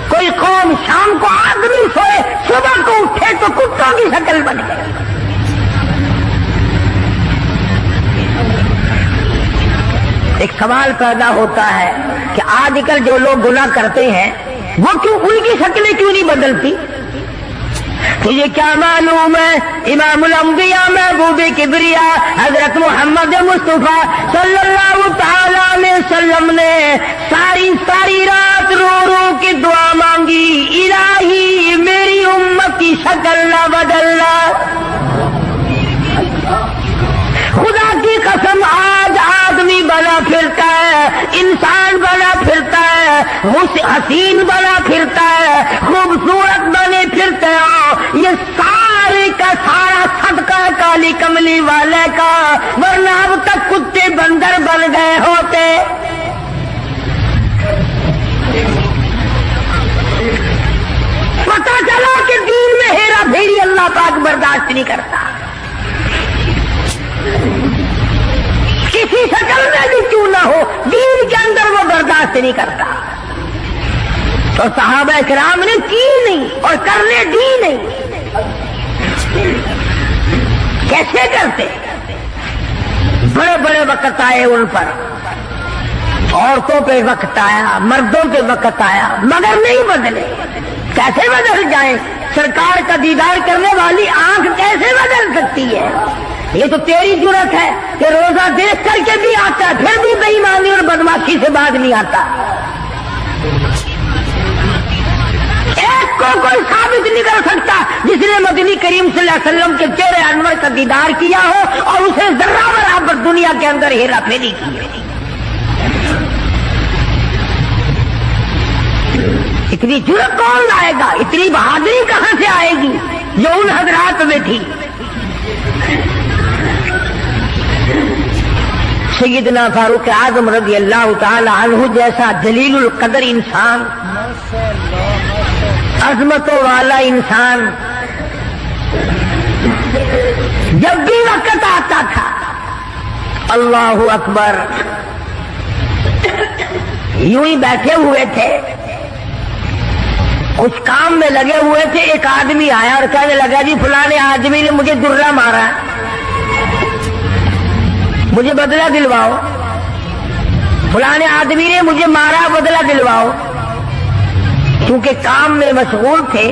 Speaker 1: کوئی قوم شام کو آدمی سوئے، صبح کو اٹھے تو کتوں کی شکل بن گئے۔ ایک سوال پیدا ہوتا ہے کہ آج کل جو لوگ گناہ کرتے ہیں وہ کیوں، ان کی شکلیں کیوں نہیں بدلتی؟ تجھے کیا معلوم ہے امام الانبیاء محبوب کبریا حضرت محمد مصطفیٰ صلی اللہ تعالی علیہ وسلم نے ساری رات رو رو کے دعا مانگی، الہی میری امت کی شکل نہ بدلنا۔ خدا کی قسم آج آدمی بنا پھرتا ہے، انسان بنا پھرتا ہے، حسین بنا پھرتا ہے، خوبصورت بنے پھرتے ہو، یہ سارے کا سارا صدقہ کالی کملی والے کا، ورنہ اب تک کتے بندر بن گئے ہوتے۔ پتہ چلا کہ دین میں ہیرا پھیری اللہ پاک برداشت نہیں کرتا، کسی شکل میں بھی کیوں نہ ہو، دین کے اندر وہ برداشت نہیں کرتا۔ تو صحابہ کرام نے کی نہیں اور کرنے دی نہیں۔ کیسے کرتے؟ بڑے بڑے وقت آئے ان پر، عورتوں پہ وقت آیا، مردوں پہ وقت آیا، مگر نہیں بدلے۔ کیسے بدل جائیں؟ سرکار کا دیدار کرنے والی آنکھ کیسے بدل سکتی ہے؟ یہ تو تیری جرت ہے کہ روزہ دیکھ کر کے بھی آتا ہے، پھر بھی بے ایمانی اور بدماشی سے باز نہیں آتا۔ ایک کو کوئی ثابت نہیں کر سکتا جس نے مدنی کریم صلی اللہ علیہ وسلم کے چہرے انور کا دیدار کیا ہو اور اسے ذرہ برابر دنیا کے اندر ہیرا پھیری کی ہے۔ اتنی جرت کون لائے گا؟ اتنی بہادری کہاں سے آئے گی جو ان حضرات میں تھی؟ سیدنا فاروق اعظم رضی اللہ تعالی عنہ جیسا جلیل القدر انسان، عظمتوں والا انسان، جب بھی وقت آتا تھا اللہ اکبر، یوں ہی بیٹھے ہوئے تھے، کچھ کام میں لگے ہوئے تھے، ایک آدمی آیا اور کہنے لگا جی فلانے آدمی نے مجھے درہ مارا، مجھے بدلہ دلواؤ، فلانے آدمی نے مجھے مارا، بدلہ دلواؤ۔ کیونکہ کام میں مشغول تھے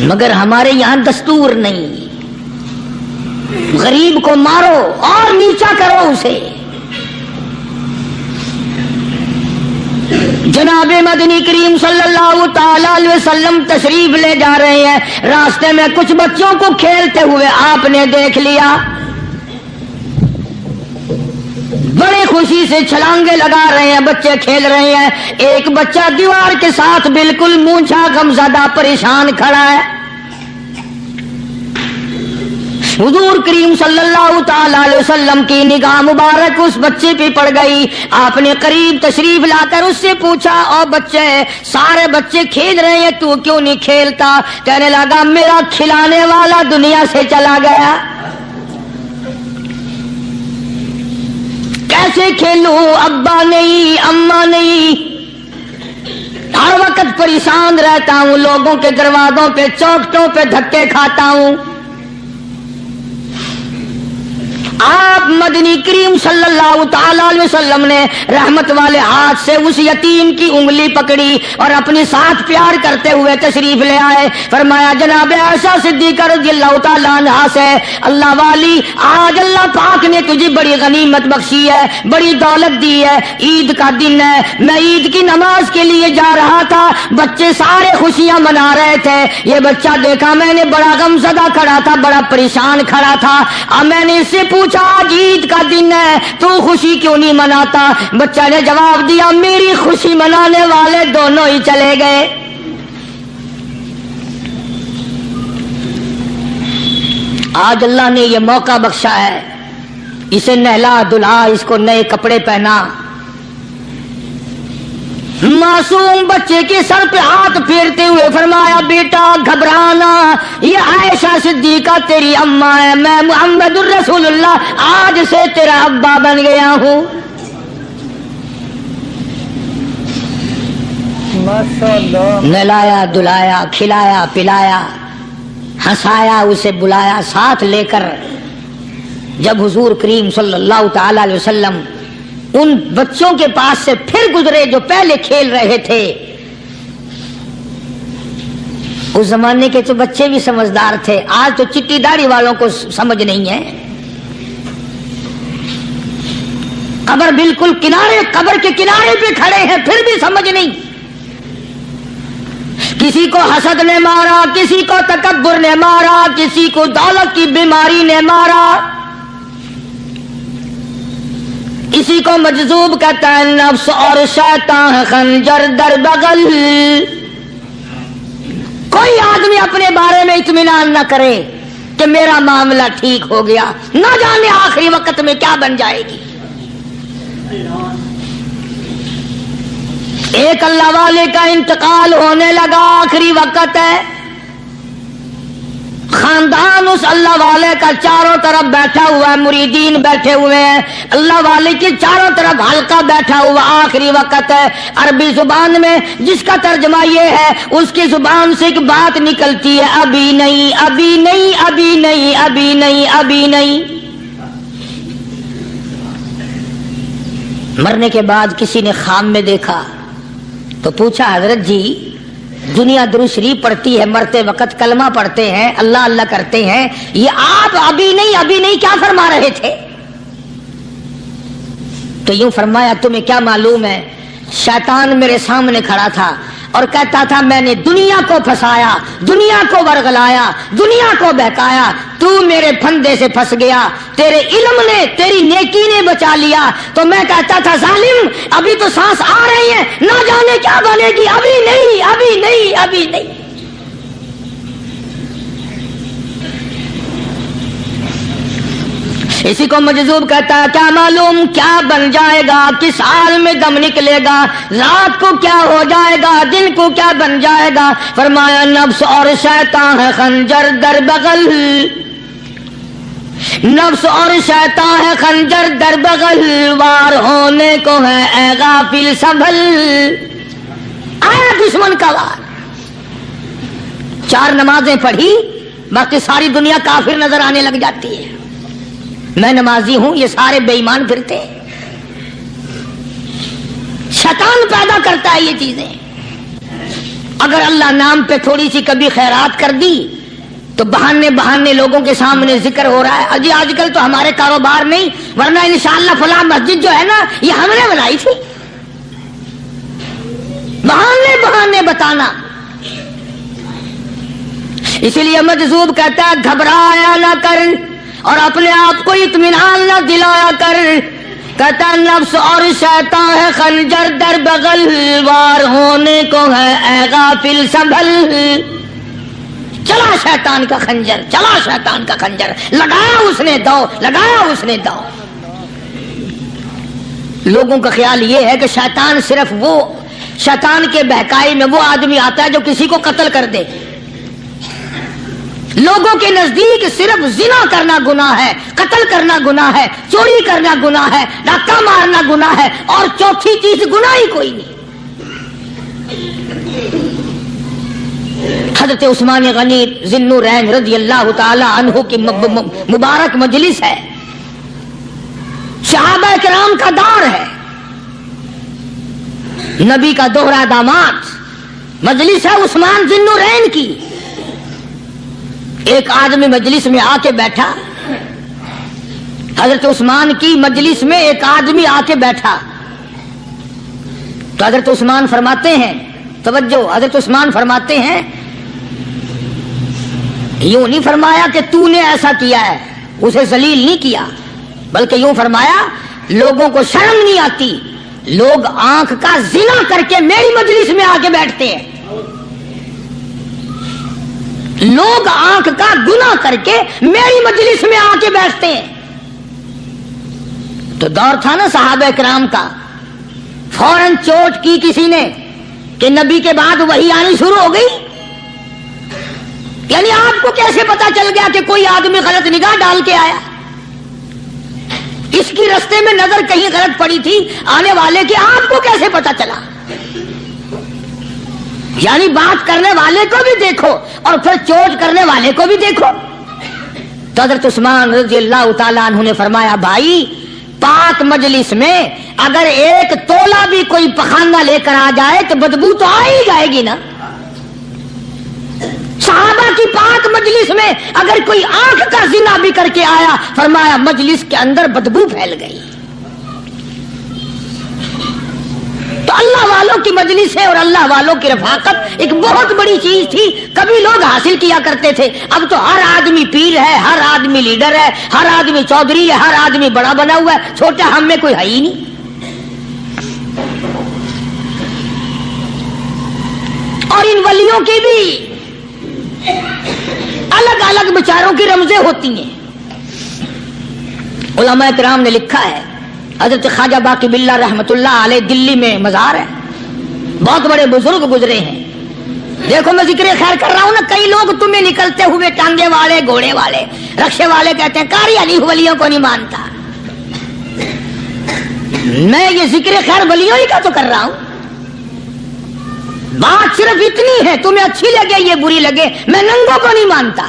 Speaker 1: مگر ہمارے یہاں دستور نہیں، غریب کو مارو اور نیچا کرو اسے۔ جناب مدنی کریم صلی اللہ تعالی علیہ وسلم تشریف لے جا رہے ہیں، راستے میں کچھ بچوں کو کھیلتے ہوئے آپ نے دیکھ لیا، بڑے خوشی سے چھلانگے لگا رہے ہیں، بچے کھیل رہے ہیں، ایک بچہ دیوار کے ساتھ بالکل مونچھا غمزدہ پریشان کھڑا ہے۔ حضور کریم صلی اللہ تعالی علیہ وسلم کی نگاہ مبارک اس بچے پہ پڑ گئی، آپ نے قریب تشریف لا کر اس سے پوچھا، اور بچے سارے بچے کھیل رہے ہیں تو کیوں نہیں کھیلتا؟ کہنے لگا میرا کھلانے والا دنیا سے چلا گیا، کیسے کھیلوں؟ ابا نہیں، اماں نہیں، ہر وقت پریشان رہتا ہوں، لوگوں کے دروازوں پہ چوکھٹوں پہ دھکے کھاتا ہوں۔ آپ مدنی کریم صلی اللہ تعالی علیہ وسلم نے رحمت والے ہاتھ سے اس یتیم کی انگلی پکڑی اور اپنے ساتھ پیار کرتے ہوئے تشریف لے آئے، فرمایا جناب عائشہ صدیقہ رضی اللہ تعالی عنہا سے، اللہ والی آج اللہ پاک نے تجھے بڑی غنیمت بخشی ہے، بڑی دولت دی ہے، عید کا دن ہے، میں عید کی نماز کے لیے جا رہا تھا، بچے سارے خوشیاں منا رہے تھے، یہ بچہ دیکھا میں نے بڑا غمزدہ کھڑا تھا، بڑا پریشان کھڑا تھا، اب میں نے اس سے پوچھا آج عید کا دن ہے تو خوشی کیوں نہیں مناتا؟ بچہ نے جواب دیا میری خوشی منانے والے دونوں ہی چلے گئے۔ آج اللہ نے یہ موقع بخشا ہے، اسے نہلا دھلا، اس کو نئے کپڑے پہنا، معصوم بچے کے سر پہ ہاتھ پھیرتے ہوئے فرمایا بیٹا گھبرانا، یہ عائشہ صدیقہ تیری اماں ہے، میں محمد الرسول اللہ آج سے تیرا ابا بن گیا ہوں۔ نہلایا دھلایا، کھلایا پلایا، ہنسایا، اسے بلایا ساتھ لے کر، جب حضور کریم صلی اللہ تعالی علیہ وسلم ان بچوں کے پاس سے پھر گزرے جو پہلے کھیل رہے تھے، اس زمانے کے تو بچے بھی سمجھدار تھے، آج تو چٹی داڑھی والوں کو سمجھ نہیں ہے، قبر بالکل کنارے، قبر کے کنارے پہ کھڑے ہیں پھر بھی سمجھ نہیں، کسی کو حسد نے مارا، کسی کو تکبر نے مارا، کسی کو دولت کی بیماری نے مارا، اسی کو مجذوب کہتا ہے، نفس اور شیطان خنجر در بغل۔ کوئی آدمی اپنے بارے میں اطمینان نہ کرے کہ میرا معاملہ ٹھیک ہو گیا، نہ جانے آخری وقت میں کیا بن جائے گی۔ ایک اللہ والے کا انتقال ہونے لگا، آخری وقت ہے، خاندان اس اللہ والے کا چاروں طرف بیٹھا ہوا ہے، مریدین بیٹھے ہوئے ہیں، اللہ والے کے چاروں طرف حلقہ بیٹھا ہوا، آخری وقت ہے۔ عربی زبان میں جس کا ترجمہ یہ ہے، اس کی زبان سے ایک بات نکلتی ہے، ابھی نہیں، ابھی نہیں، ابھی نہیں، ابھی نہیں، ابھی نہیں۔ مرنے کے بعد کسی نے خواب میں دیکھا تو پوچھا حضرت جی دنیا درود شریف پڑھتی ہے، مرتے وقت کلمہ پڑھتے ہیں، اللہ اللہ کرتے ہیں، یہ آپ ابھی نہیں ابھی نہیں کیا فرما رہے تھے؟ تو یوں فرمایا تمہیں کیا معلوم ہے، شیطان میرے سامنے کھڑا تھا اور کہتا تھا میں نے دنیا کو پھنسایا، دنیا کو ورغلایا، دنیا کو بہکایا، تو میرے پھندے سے پھنس گیا، تیرے علم نے، تیری نیکی نے بچا لیا۔ تو میں کہتا تھا ظالم ابھی تو سانس آ رہی ہے، نہ جانے کیا بنے گی، ابھی نہیں، ابھی نہیں، ابھی نہیں۔ اسی کو مجذوب کہتا ہے، کیا معلوم کیا بن جائے گا، کس حال میں دم نکلے گا، رات کو کیا ہو جائے گا، دن کو کیا بن جائے گا؟ فرمایا نفس اور شیطان ہے خنجر در بغل، نفس اور شیطان ہے خنجر در بغل، وار ہونے کو ہے اے غافل سنبھل، آیا دشمن کا وار۔ 4 نمازیں پڑھی، باقی ساری دنیا کافر نظر آنے لگ جاتی ہے، میں نمازی ہوں، یہ سارے بے ایمان پھرتے ہیں۔ شیطان پیدا کرتا ہے یہ چیزیں۔ اگر اللہ نام پہ تھوڑی سی کبھی خیرات کر دی تو بہانے بہانے لوگوں کے سامنے ذکر ہو رہا ہے، اجی آج کل تو ہمارے کاروبار نہیں، ورنہ انشاءاللہ فلاں مسجد جو ہے نا یہ ہم نے بنائی تھی. بہانے بہانے بتانا. اسی لیے مجذوب کہتا ہے گھبرایا نہ کر اور اپنے آپ کو اطمینان نہ دلایا کر. کہتا نفس اور شیطان ہے خنجر در بغل، وار ہونے کو ہے اے غافل سنبھل. چلا شیطان کا خنجر، چلا شیطان کا خنجر، لگایا اس نے دو، لگایا اس نے دو. لوگوں کا خیال یہ ہے کہ شیطان صرف وہ، شیطان کے بہکائی میں وہ آدمی آتا ہے جو کسی کو قتل کر دے. لوگوں کے نزدیک صرف زنا کرنا گناہ ہے، قتل کرنا گناہ ہے، چوری کرنا گناہ ہے، ڈاکہ مارنا گناہ ہے، اور چوتھی چیز گناہ ہی کوئی نہیں. حضرت عثمان غنی ذی النورین رضی اللہ تعالی عنہ کی مبارک مجلس ہے، صحابہ کرام کا دور ہے، نبی کا دوہرا داماد، مجلس ہے عثمان ذی النورین کی. ایک آدمی مجلس میں آ کے بیٹھا، حضرت عثمان کی مجلس میں ایک آدمی آ کے بیٹھا تو حضرت عثمان فرماتے ہیں، توجہ، حضرت عثمان فرماتے ہیں، یوں نہیں فرمایا کہ تو نے ایسا کیا ہے، اسے ذلیل نہیں کیا، بلکہ یوں فرمایا لوگوں کو شرم نہیں آتی، لوگ آنکھ کا زنا کر کے میری مجلس میں آ کے بیٹھتے ہیں، لوگ آنکھ کا گناہ کر کے میری مجلس میں آ کے بیٹھتے ہیں. تو دور تھا نا صحابہ کرام کا، فوراً چوٹ کی کسی نے کہ نبی کے بعد وحی آنی شروع ہو گئی. یعنی آپ کو کیسے پتا چل گیا کہ کوئی آدمی غلط نگاہ ڈال کے آیا؟ اس کی رستے میں نظر کہیں غلط پڑی تھی آنے والے کی، آپ کو کیسے پتا چلا؟ یعنی بات کرنے والے کو بھی دیکھو اور پھر چوٹ کرنے والے کو بھی دیکھو. تو حضرت عثمان رضی اللہ تعالیٰ عنہ نے فرمایا بھائی پاک مجلس میں اگر ایک تولا بھی کوئی پخانہ لے کر آ جائے تو بدبو تو آ ہی جائے گی نا. صحابہ کی پاک مجلس میں اگر کوئی آنکھ کا زنا بھی کر کے آیا، فرمایا مجلس کے اندر بدبو پھیل گئی. تو اللہ والوں کی مجلس ہے اور اللہ والوں کی رفاقت ایک بہت بڑی چیز تھی، کبھی لوگ حاصل کیا کرتے تھے. اب تو ہر آدمی پیر ہے، ہر آدمی لیڈر ہے، ہر آدمی چودھری ہے، ہر آدمی بڑا بنا ہوا ہے، چھوٹا ہم میں کوئی ہے ہی نہیں. اور ان ولیوں کی بھی الگ الگ بیچاروں کی رمزیں ہوتی ہیں. علماء کرام نے لکھا ہے، حضرت خواجہ باقی باللہ رحمت اللہ علیہ دلی میں مزار ہے، بہت بڑے بزرگ گزرے ہیں. دیکھو میں ذکر خیر کر رہا ہوں نا، کئی لوگ تمہیں نکلتے ہوئے ٹانگے والے، گھوڑے والے، رکشے والے کہتے ہیں قاری علی ولیوں کو نہیں مانتا. میں یہ ذکر خیر ولیوں ہی کا تو کر رہا ہوں. بات صرف اتنی ہے، تمہیں اچھی لگے یہ بری لگے، میں ننگوں کو نہیں مانتا.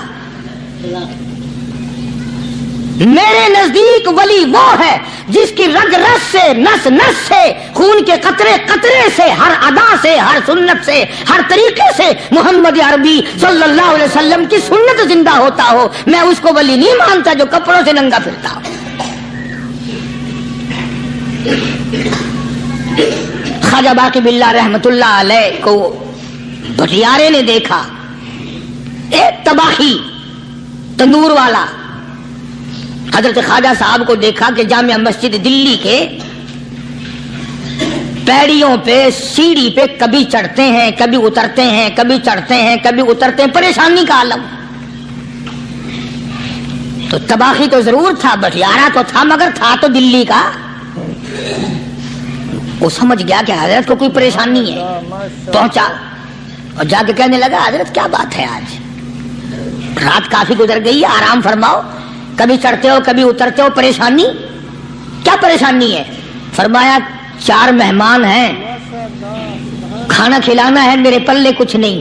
Speaker 1: میرے نزدیک ولی وہ ہے جس کی رگ رس سے، نس نس سے، خون کے قطرے قطرے سے، ہر ادا سے، ہر سنت سے، ہر طریقے سے محمد عربی صلی اللہ علیہ وسلم کی سنت زندہ ہوتا ہو. میں اس کو ولی نہیں مانتا جو کپڑوں سے ننگا پھرتا ہو. خواجہ باقی باللہ رحمت اللہ علیہ کو بھٹیارے نے دیکھا، ایک تباہی تندور والا. حضرت خواجہ صاحب کو دیکھا کہ جامع مسجد دلی کے پیڑیوں پہ، سیڑھی پہ کبھی چڑھتے ہیں، کبھی اترتے ہیں، کبھی چڑھتے ہیں، کبھی اترتے ہیں، پریشانی کا عالم. تو تباہی تو ضرور تھا، بٹیارہ تو تھا، مگر تھا تو دلی کا. وہ سمجھ گیا کہ حضرت کو کوئی پریشانی ہے، پہنچا اور جا کے کہنے لگا حضرت کیا بات ہے، آج رات کافی گزر گئی ہے، آرام فرماؤ، کبھی چڑھتے ہو کبھی اترتے ہو، پریشانی کیا پریشانی ہے؟ فرمایا 4 مہمان ہیں، کھانا کھلانا ہے، میرے پلے کچھ نہیں.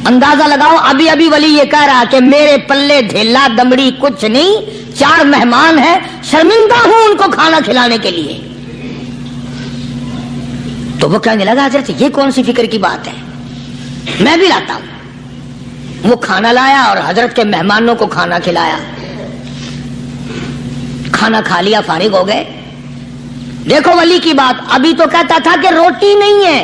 Speaker 1: اندازہ لگاؤ، ابھی ابھی ولی یہ کہہ رہا کہ میرے پلے ڈھیلا دمڑی کچھ نہیں، 4 مہمان ہیں، شرمندہ ہوں ان کو کھانا کھلانے کے لیے. تو وہ کہنے لگا حضرت یہ کون سی فکر کی بات ہے، میں بھی لاتا ہوں۔ وہ کھانا لایا اور حضرت کے مہمانوں کو کھانا کھلایا، کھانا کھا لیا، فارغ ہو گئے۔ دیکھو ولی کی بات، ابھی تو کہتا تھا کہ روٹی نہیں ہے،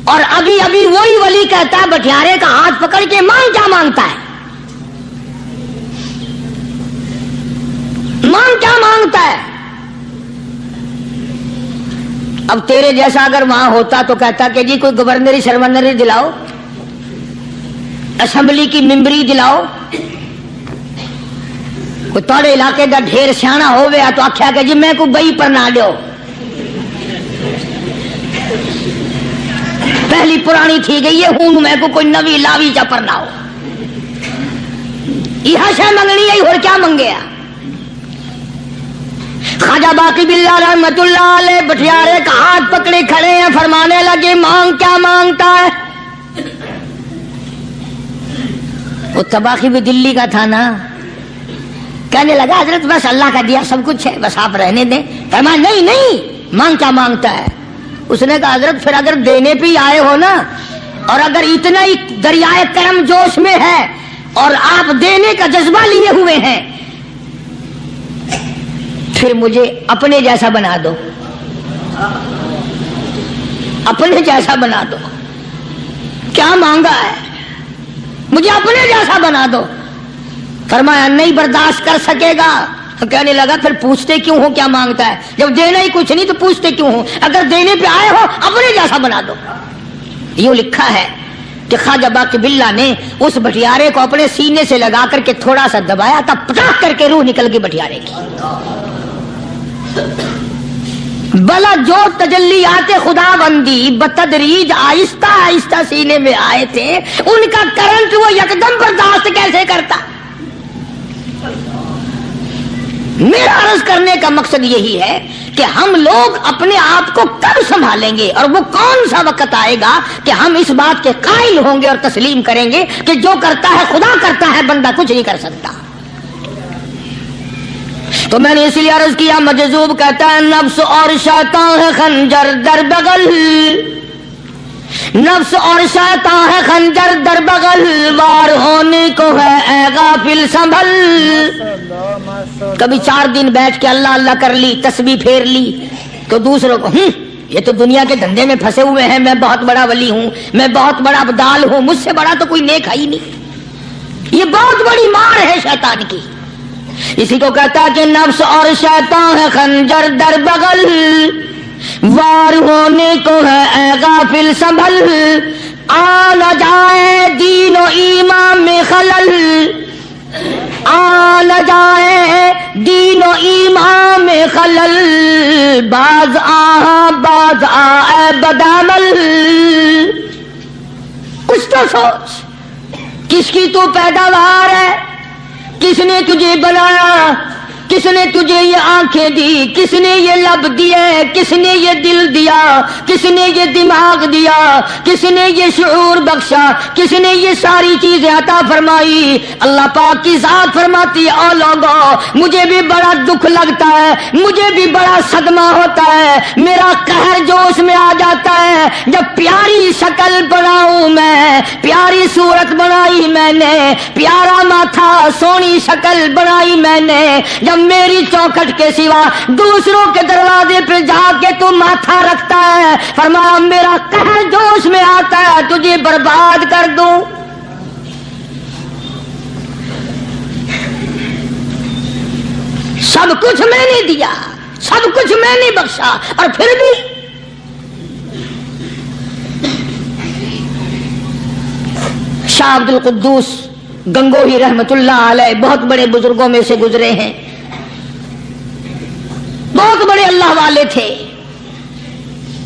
Speaker 1: اور ابھی ابھی وہی ولی کہتا ہے بٹیارے کا ہاتھ پکڑ کے مانگ کیا مانگتا ہے، مانگ کیا مانگتا ہے۔ اب تیرے جیسا اگر وہاں ہوتا تو کہتا کہ جی کوئی گورنری شرمنری دلاؤ، اسمبلی کی ممبری دلاؤ، کوئی تھوڑے علاقے کا ڈھیر سیاح ہو گیا تو آخیا کہ جی میں کو بئی پر نہ دو، پہلی پرانی تھی گئی ہے ہوں میں کو کوئی نوی لاوی چپر نہ ہو، یہ شے منگنی ہے اور کیا منگیا۔ خواجہ باقی باللہ رحمت اللہ علیہ بٹیارے کا ہاتھ پکڑے کھڑے ہیں، فرمانے لگے مانگ کیا مانگتا ہے۔ وہ تباخی بھی دلی کا تھا نا، کہنے لگا حضرت بس اللہ کا دیا سب کچھ ہے، بس آپ رہنے دیں۔ فرمایا نہیں نہیں، مانگ کیا مانگتا ہے۔ اس نے کہا حضرت پھر اگر دینے پہ ہی آئے ہو نا، اور اگر اتنا ہی دریائے کرم جوش میں ہے اور آپ دینے کا جذبہ لیے ہوئے ہیں، پھر مجھے اپنے جیسا بنا دو، اپنے جیسا بنا دو۔ کیا مانگا ہے؟ مجھے اپنے جیسا بنا دو۔ فرمایا نہیں برداشت کر سکے گا۔ کہنے لگا پھر پوچھتے کیوں ہو کیا مانگتا ہے، جب دینا ہی کچھ نہیں تو پوچھتے کیوں ہو، اگر دینے پہ آئے ہو اپنے جیسا بنا دو۔ یوں لکھا ہے کہ خواجہ باقی باللہ نے اس بٹیارے کو اپنے سینے سے لگا کر کے تھوڑا سا دبایا تھا، پٹاخ کر کے روح نکل گئی بٹیارے کی۔ بلا جو تجلیات خدا بندی بتدریج آہستہ آہستہ سینے میں آئے تھے، ان کا کرنٹ وہ یکدم برداشت کیسے کرتا۔ میرا عرض کرنے کا مقصد یہی ہے کہ ہم لوگ اپنے آپ کو کب سنبھالیں گے، اور وہ کون سا وقت آئے گا کہ ہم اس بات کے قائل ہوں گے اور تسلیم کریں گے کہ جو کرتا ہے خدا کرتا ہے، بندہ کچھ نہیں کر سکتا۔ تو میں نے اس لیے عرض کیا، مجذوب کہتا ہے نفس اور شیطان ہے خنجر در بغل، نفس اور شیطان ہے خنجر در بغل، وار ہونے کو ہے اے غافل سنبھل۔ کبھی 4 دن بیٹھ کے اللہ اللہ کر لی، تسبیح پھیر لی، تو دوسروں کو یہ تو دنیا کے دھندے میں پھنسے ہوئے ہیں، میں بہت بڑا ولی ہوں، میں بہت بڑا ابدال ہوں، مجھ سے بڑا تو کوئی نیک ہے ہی نہیں۔ یہ بہت بڑی مار ہے شیطان کی۔ اسی کو کہتا کہ نفس اور شیطان ہے خنجر در بغل، وار ہونے کو ہے اے غافل سنبھل، آ نہ جائے دین و ایمان میں خلل، آ نہ جائے دین و ایمان میں خلل، باز باز آ بدعمل۔ کچھ تو سوچ، کس کی تو پیداوار ہے، کس نے تجھے بنایا، کس نے تجھے یہ آنکھیں دی، کس نے یہ لب دیے، کس نے یہ دل دیا، کس نے یہ دماغ دیا، کس نے یہ شعور بخشا، کس نے یہ ساری چیزیں عطا فرمائی۔ اللہ پاک کی ذات فرماتی ہے او لوگوں، مجھے بھی بڑا دکھ لگتا ہے، مجھے بھی بڑا صدمہ ہوتا ہے، میرا قہر جوش میں آ جاتا ہے جب پیاری شکل بناؤں میں، پیاری صورت بنائی میں نے، پیارا ماتھا سونی شکل بنائی میں نے، جب میری چوکھٹ کے سوا دوسروں کے دروازے پہ جا کے تو ماتھا رکھتا ہے، فرمایا میرا قہر جوش میں آتا ہے تجھے برباد کر دوں۔ سب کچھ میں نے دیا، سب کچھ میں نے بخشا، اور پھر بھی شاہ عبد القدوس گنگوہی رحمت اللہ علیہ بہت بڑے بزرگوں میں سے گزرے ہیں، بہت بڑے اللہ والے تھے۔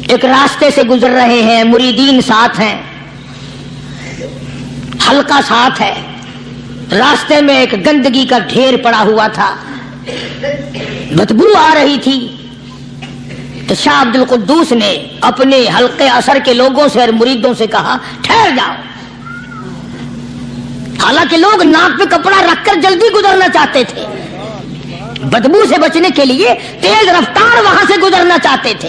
Speaker 1: ایک راستے سے گزر رہے ہیں، مریدین ساتھ ہیں، حلقہ ساتھ ہے، راستے میں ایک گندگی کا ڈھیر پڑا ہوا تھا، بدبو آ رہی تھی، تو شاہ عبد القدوس نے اپنے حلقے اثر کے لوگوں سے اور مریدوں سے کہا ٹھہر جاؤ۔ حالانکہ لوگ ناک پہ کپڑا رکھ کر جلدی گزرنا چاہتے تھے، بدبو سے بچنے کے لیے تیز رفتار وہاں سے گزرنا چاہتے تھے،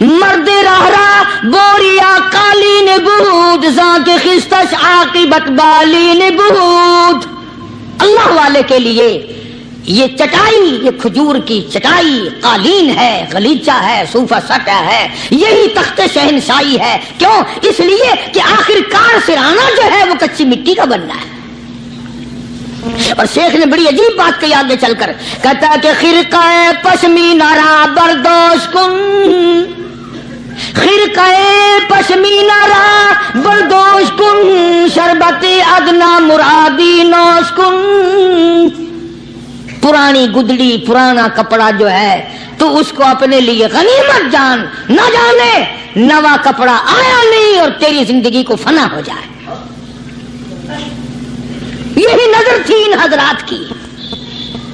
Speaker 1: مرد راہرا بوریا قالین بود ذات خستش عاقبت بالین بود. اللہ والے کے لیے یہ چٹائی، یہ کھجور کی چٹائی قالین ہے، غلیچہ ہے، صوفہ سٹا ہے، یہی تخت شہنشاہی ہے. کیوں؟ اس لیے کہ آخر کار سرانا جو ہے وہ کچی مٹی کا بننا ہے. اور شیخ نے بڑی عجیب بات کہی آگے چل کر، کہتا ہے کہ خرقہ پشمینہ را بردوش کن، خرقہ پشمینہ را بردوش کن، شربت ادنا مرادی نوش کن. پرانی گدڑی، پرانا کپڑا جو ہے تو اس کو اپنے لیے غنیمت جان، نہ جانے نوا کپڑا آیا نہیں اور تیری زندگی کو فنا ہو جائے. یہی نظر تھی ان حضرات کی.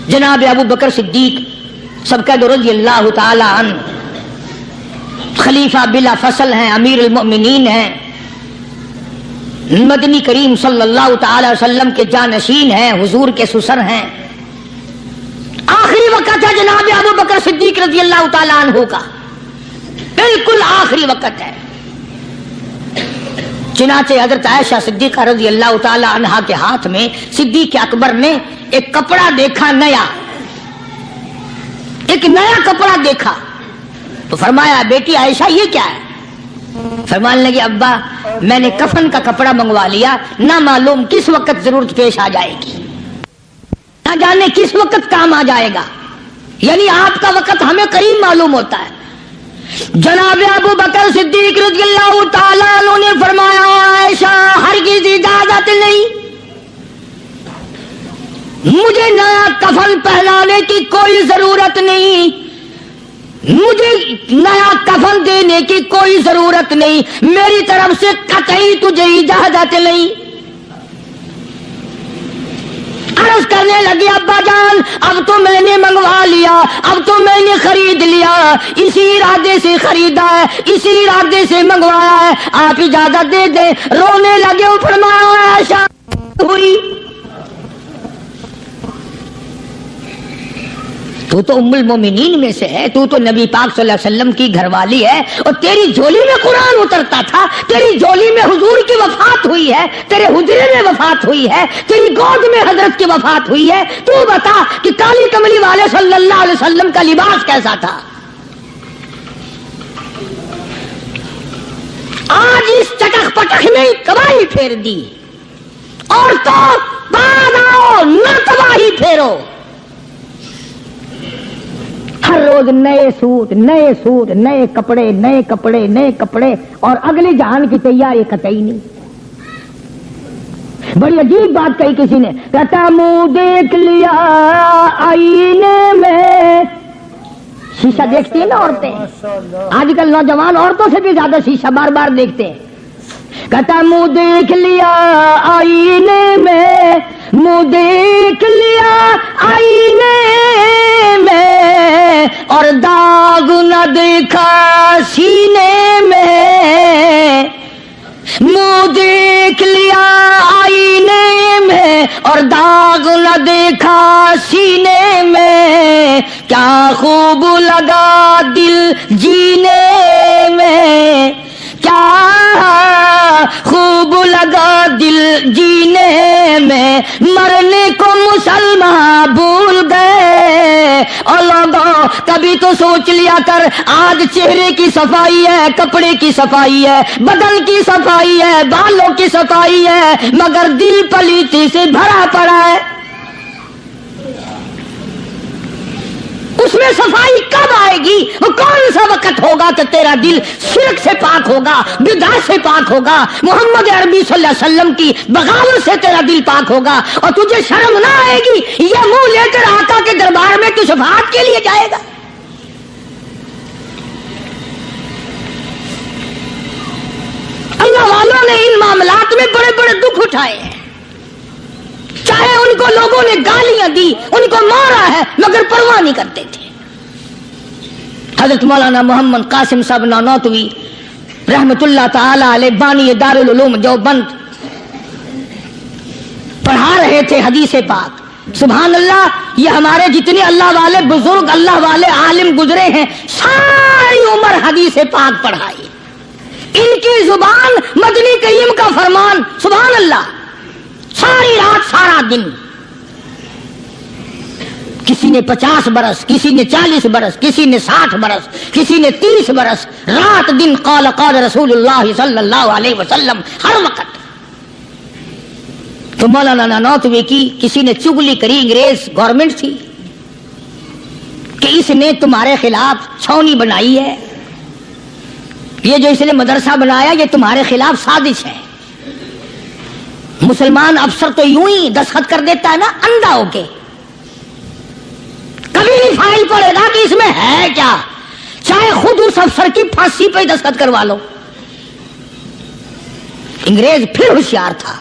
Speaker 1: جناب ابو بکر صدیق سبقت رضی اللہ تعالی عنہ خلیفہ بلا فصل ہیں، امیر المؤمنین ہیں، مدنی کریم صلی اللہ تعالی وسلم کے جانشین ہیں، حضور کے سسر ہیں. آخری وقت ہے جناب ابو بکر صدیق رضی اللہ تعالی عنہ کا، بالکل آخری وقت ہے. چنانچہ حضرت عائشہ صدیقہ رضی اللہ تعالی عنہا کے ہاتھ میں صدیق اکبر نے ایک کپڑا دیکھا، نیا، ایک نیا کپڑا دیکھا تو فرمایا بیٹی عائشہ یہ کیا ہے؟ فرمانے لگے ابا میں نے کفن کا کپڑا منگوا لیا، نہ معلوم کس وقت ضرورت پیش آ جائے گی، نہ جانے کس وقت کام آ جائے گا. یعنی آپ کا وقت ہمیں قریب معلوم ہوتا ہے. جناب ابو بکر صدیق رضی اللہ تعالیٰ عنہ نے فرمایا عائشہ ہرگز اجازت نہیں، مجھے نیا کفن پہنانے کی کوئی ضرورت نہیں، مجھے نیا کفن دینے کی کوئی ضرورت نہیں، میری طرف سے قطعی تجھے اجازت نہیں. عرض کرنے لگی ابا جان اب تو میں نے منگوا لیا، اب تو میں نے خرید لیا، اسی ارادے سے خریدا ہے، اسی ارادے سے منگوایا ہے، آپ اجازت دے دیں. رونے لگے. فرمایا عائشہ ہوئی تو تو ام المومنین میں سے ہے، تو نبی پاک صلی اللہ علیہ وسلم کی گھر والی ہے، اور تیری جھولی میں قرآن اترتا تھا، تیری جھولی میں حضور کی وفات ہوئی ہے، تیرے حجرے میں وفات ہوئی ہے، تیری گود میں حضرت کی وفات ہوئی ہے. تو بتا کہ کالی کملی والے صلی اللہ علیہ وسلم کا لباس کیسا تھا؟ آج اس چٹخ پٹخ نے تباہی پھیر دی. اور تو بعد آؤ نہ تباہی پھیرو. ہر روز نئے سوٹ، نئے سوٹ، نئے کپڑے، نئے کپڑے، نئے کپڑے، اور اگلے جہان کی تیاری قطعی نہیں. بڑی عجیب بات کہی کسی نے، کہتا منہ دیکھ لیا آئینے میں. شیشہ دیکھتی ہیں نا عورتیں، آج کل نوجوان عورتوں سے بھی زیادہ شیشہ بار بار دیکھتے ہیں. کہتا منہ دیکھ لیا آئینے میں، منہ دیکھ لیا آئینے میں، اور داغ نہ دیکھا سینے میں. منہ دیکھ لیا آئینے میں اور داغ نہ دیکھا سینے میں، کیا خوب لگا دل جینے میں، کیا خوب لگا دل جینے میں. مرنے کو مسلمان بھول گئے. اور لوگوں کبھی تو سوچ لیا کر، آج چہرے کی صفائی ہے، کپڑے کی صفائی ہے، بدن کی صفائی ہے، بالوں کی صفائی ہے، مگر دل پلیتی سے بھرا پڑا ہے. اس میں صفائی کب آئے گی؟ وہ کون سا وقت ہوگا کہ تیرا دل شرک سے پاک ہوگا، بدعت سے پاک ہوگا، محمد عربی صلی اللہ علیہ وسلم کی بغاوت سے تیرا دل پاک ہوگا، اور تجھے شرم نہ آئے گی یہ منہ لے کر آقا کے دربار میں تو شفاعت کے لیے جائے گا. اللہ والوں نے ان معاملات میں بڑے بڑے دکھ اٹھائے ہیں، چاہے ان کو لوگوں نے گالیاں دی، ان کو مارا ہے، مگر پرواہ نہیں کرتے تھے. حضرت مولانا محمد قاسم صاحب نانوتوی رحمت اللہ تعالی علیہ بانی دارالعلوم دیوبند پڑھا رہے تھے حدیث پاک. سبحان اللہ، یہ ہمارے جتنے اللہ والے بزرگ، اللہ والے عالم گزرے ہیں، ساری عمر پر حدیث پاک پڑھائی، ان کی زبان مدنی کریم کا فرمان، سبحان اللہ، ساری رات سارا دن، کسی نے 50 برس، کسی نے 40 برس، کسی نے 60 برس، کسی نے 30 برس، رات دن قال قال رسول اللہ صلی اللہ علیہ وسلم ہر وقت۔ تو مولانا نانوتوی کی کسی نے چگلی کری، انگریز گورنمنٹ تھی کہ اس نے تمہارے خلاف چھاونی بنائی ہے، یہ جو اس نے مدرسہ بنایا یہ تمہارے خلاف سازش ہے۔ مسلمان افسر تو یوں ہی دستخط کر دیتا ہے نا اندھا ہو کے، کبھی نہیں فائل پڑے گا کہ اس میں ہے کیا، چاہے خود اس افسر کی پھانسی پہ دستخط کروا لو۔ انگریز پھر ہوشیار تھا،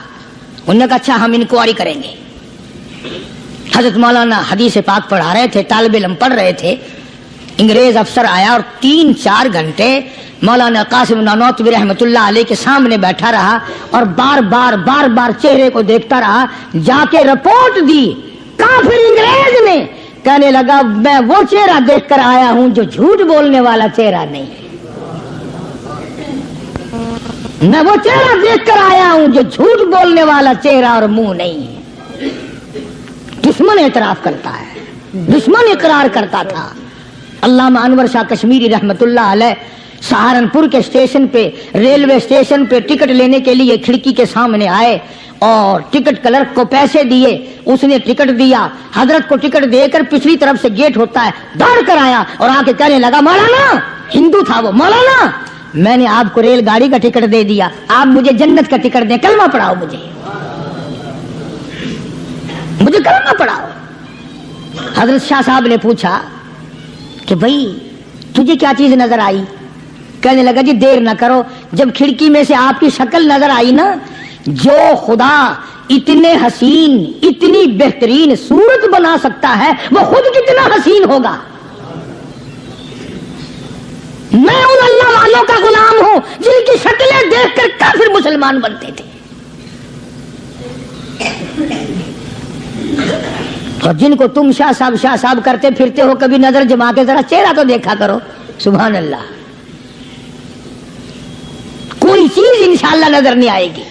Speaker 1: انہوں نے کہا اچھا ہم انکوائری کریں گے۔ حضرت مولانا حدیث پاک پڑھا رہے تھے، طالب علم پڑھ رہے تھے، انگریز افسر آیا اور 3-4 گھنٹے مولانا قاسم نانوتوی رحمۃ اللہ علیہ کے سامنے بیٹھا رہا اور بار بار چہرے کو دیکھتا رہا، جا کے رپورٹ دی کافر انگریز نے، کہنے لگا میں وہ چہرہ دیکھ کر آیا ہوں جو جھوٹ بولنے والا چہرہ نہیں ہے، میں وہ چہرہ دیکھ کر آیا ہوں جو جھوٹ بولنے والا چہرہ اور منہ نہیں ہے۔ دشمن اعتراف کرتا ہے، دشمن اقرار کرتا تھا۔ علامہ انور شاہ کشمیری رحمت اللہ علیہ سہارنپور کے اسٹیشن پہ، ریلوے اسٹیشن پہ ٹکٹ لینے کے لیے کھڑکی کے سامنے آئے اور ٹکٹ کلرک کو پیسے دیے، اس نے ٹکٹ دیا، حضرت کو ٹکٹ دے کر پچھلی طرف سے گیٹ ہوتا ہے، دوڑ کر آیا اور آ کے کہنے لگا مولانا، ہندو تھا وہ، مولانا میں نے آپ کو ریل گاڑی کا ٹکٹ دے دیا، آپ مجھے جنت کا ٹکٹ دیں، کلمہ پڑھاؤ، مجھے کلمہ پڑھاؤ۔ حضرت شاہ صاحب نے پوچھا کہ بھائی تجھے کیا چیز نظر آئی؟ کہنے لگا جی دیر نہ کرو، جب کھڑکی میں سے آپ کی شکل نظر آئی نا، جو خدا اتنے حسین، اتنی بہترین صورت بنا سکتا ہے وہ خود کتنا حسین ہوگا۔ میں ان اللہ والوں کا غلام ہوں جن کی شکلیں دیکھ کر کافر مسلمان بنتے تھے، اور جن کو تم شاہ صاحب کرتے پھرتے ہو، کبھی نظر جما کے ذرا چہرہ تو دیکھا کرو، سبحان اللہ، کوئی چیز انشاءاللہ نظر نہیں آئے گی۔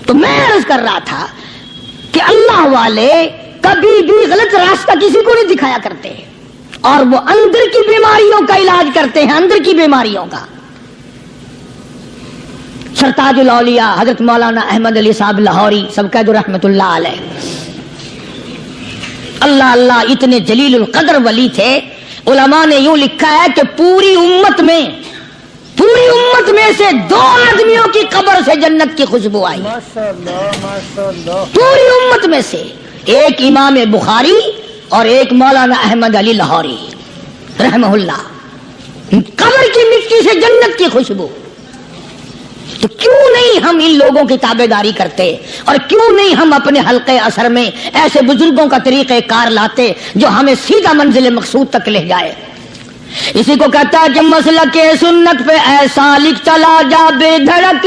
Speaker 1: تو میں عرض کر رہا تھا کہ اللہ والے کبھی بھی غلط راستہ کسی کو نہیں دکھایا کرتے، اور وہ اندر کی بیماریوں کا علاج کرتے ہیں، اندر کی بیماریوں کا۔ سرتاج الاولیاء حضرت مولانا احمد علی صاحب لاہوری سب کہہ دو رحمت اللہ علیہ، اللہ اللہ اتنے جلیل القدر ولی تھے، علماء نے یوں لکھا ہے کہ پوری امت میں سے 2 آدمیوں کی قبر سے جنت کی خوشبو آئی، پوری امت میں سے، ایک امام بخاری اور ایک مولانا احمد علی لاہوری رحمہ اللہ، قبر کی مٹی سے جنت کی خوشبو۔ تو کیوں نہیں ہم ان لوگوں کی تابع داری کرتے، اور کیوں نہیں ہم اپنے حلقے اثر میں ایسے بزرگوں کا طریقہ کار لاتے جو ہمیں سیدھا منزل مقصود تک لے جائے۔ اسی کو کہتا ہے کہ مسلک سنت پہ ایسا لکھ چلا جا بے دھڑک،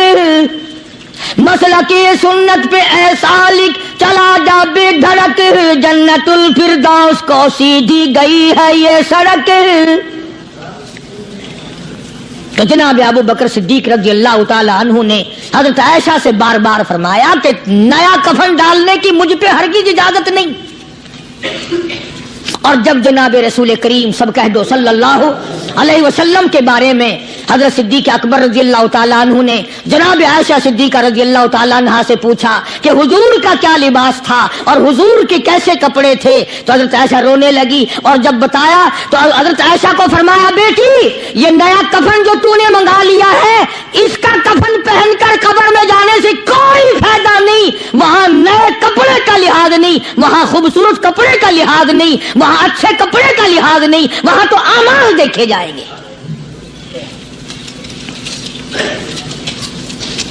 Speaker 1: مسلک سنت پہ ایسا لکھ چلا جا بے دھڑک، جنت الفردوس کو سیدھی گئی ہے یہ سڑک۔ تو جناب ابو بکر صدیق رضی اللہ تعالی عنہ نے حضرت عائشہ سے بار بار فرمایا کہ نیا کفن ڈالنے کی مجھ پہ ہرگز اجازت نہیں، اور جب جناب رسول کریم سب کہہ دو صلی اللہ علیہ وسلم کے بارے میں حضرت صدیق اکبر رضی اللہ تعالیٰ عنہ نے جناب عائشہ صدیقہ رضی اللہ تعالیٰ عنہ سے پوچھا کہ حضور کا کیا لباس تھا اور حضور کے کیسے کپڑے تھے، تو حضرت عائشہ رونے لگی، اور جب بتایا تو حضرت عائشہ کو فرمایا بیٹی یہ نیا کفن جو تو نے منگا لیا ہے، اس کا کفن پہن کر قبر میں جانے سے کوئی فائدہ نہیں، وہاں نئے کپڑے کا لحاظ نہیں، وہاں خوبصورت کپڑے کا لحاظ نہیں، وہاں اچھے کپڑے کا لحاظ نہیں، وہاں تو اعمال دیکھے جائیں گے،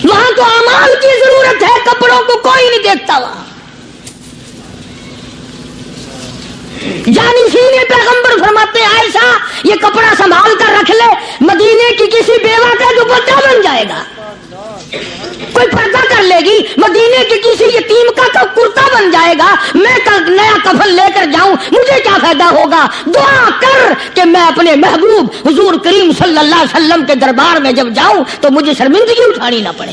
Speaker 1: وہاں تو اعمال کی ضرورت ہے، کپڑوں کو کوئی نہیں دیکھتا وہاں۔ جانشین پیغمبر فرماتے ہیں عائشہ یہ کپڑا سنبھال کر رکھ لے، مدینے کی کسی بیوہ کا دوپٹہ بن جائے گا، کوئی پردہ کر لے گی، مدینے کی کسی یتیم کا کرتا بن جائے جائے گا، میں کل نیا کفن لے کر جاؤں، مجھے کیا فائدہ ہوگا؟ دعا کر کہ میں اپنے محبوب حضور کریم صلی اللہ علیہ وسلم کے دربار میں جب جاؤں تو مجھے شرمندگی اٹھانی نہ پڑے۔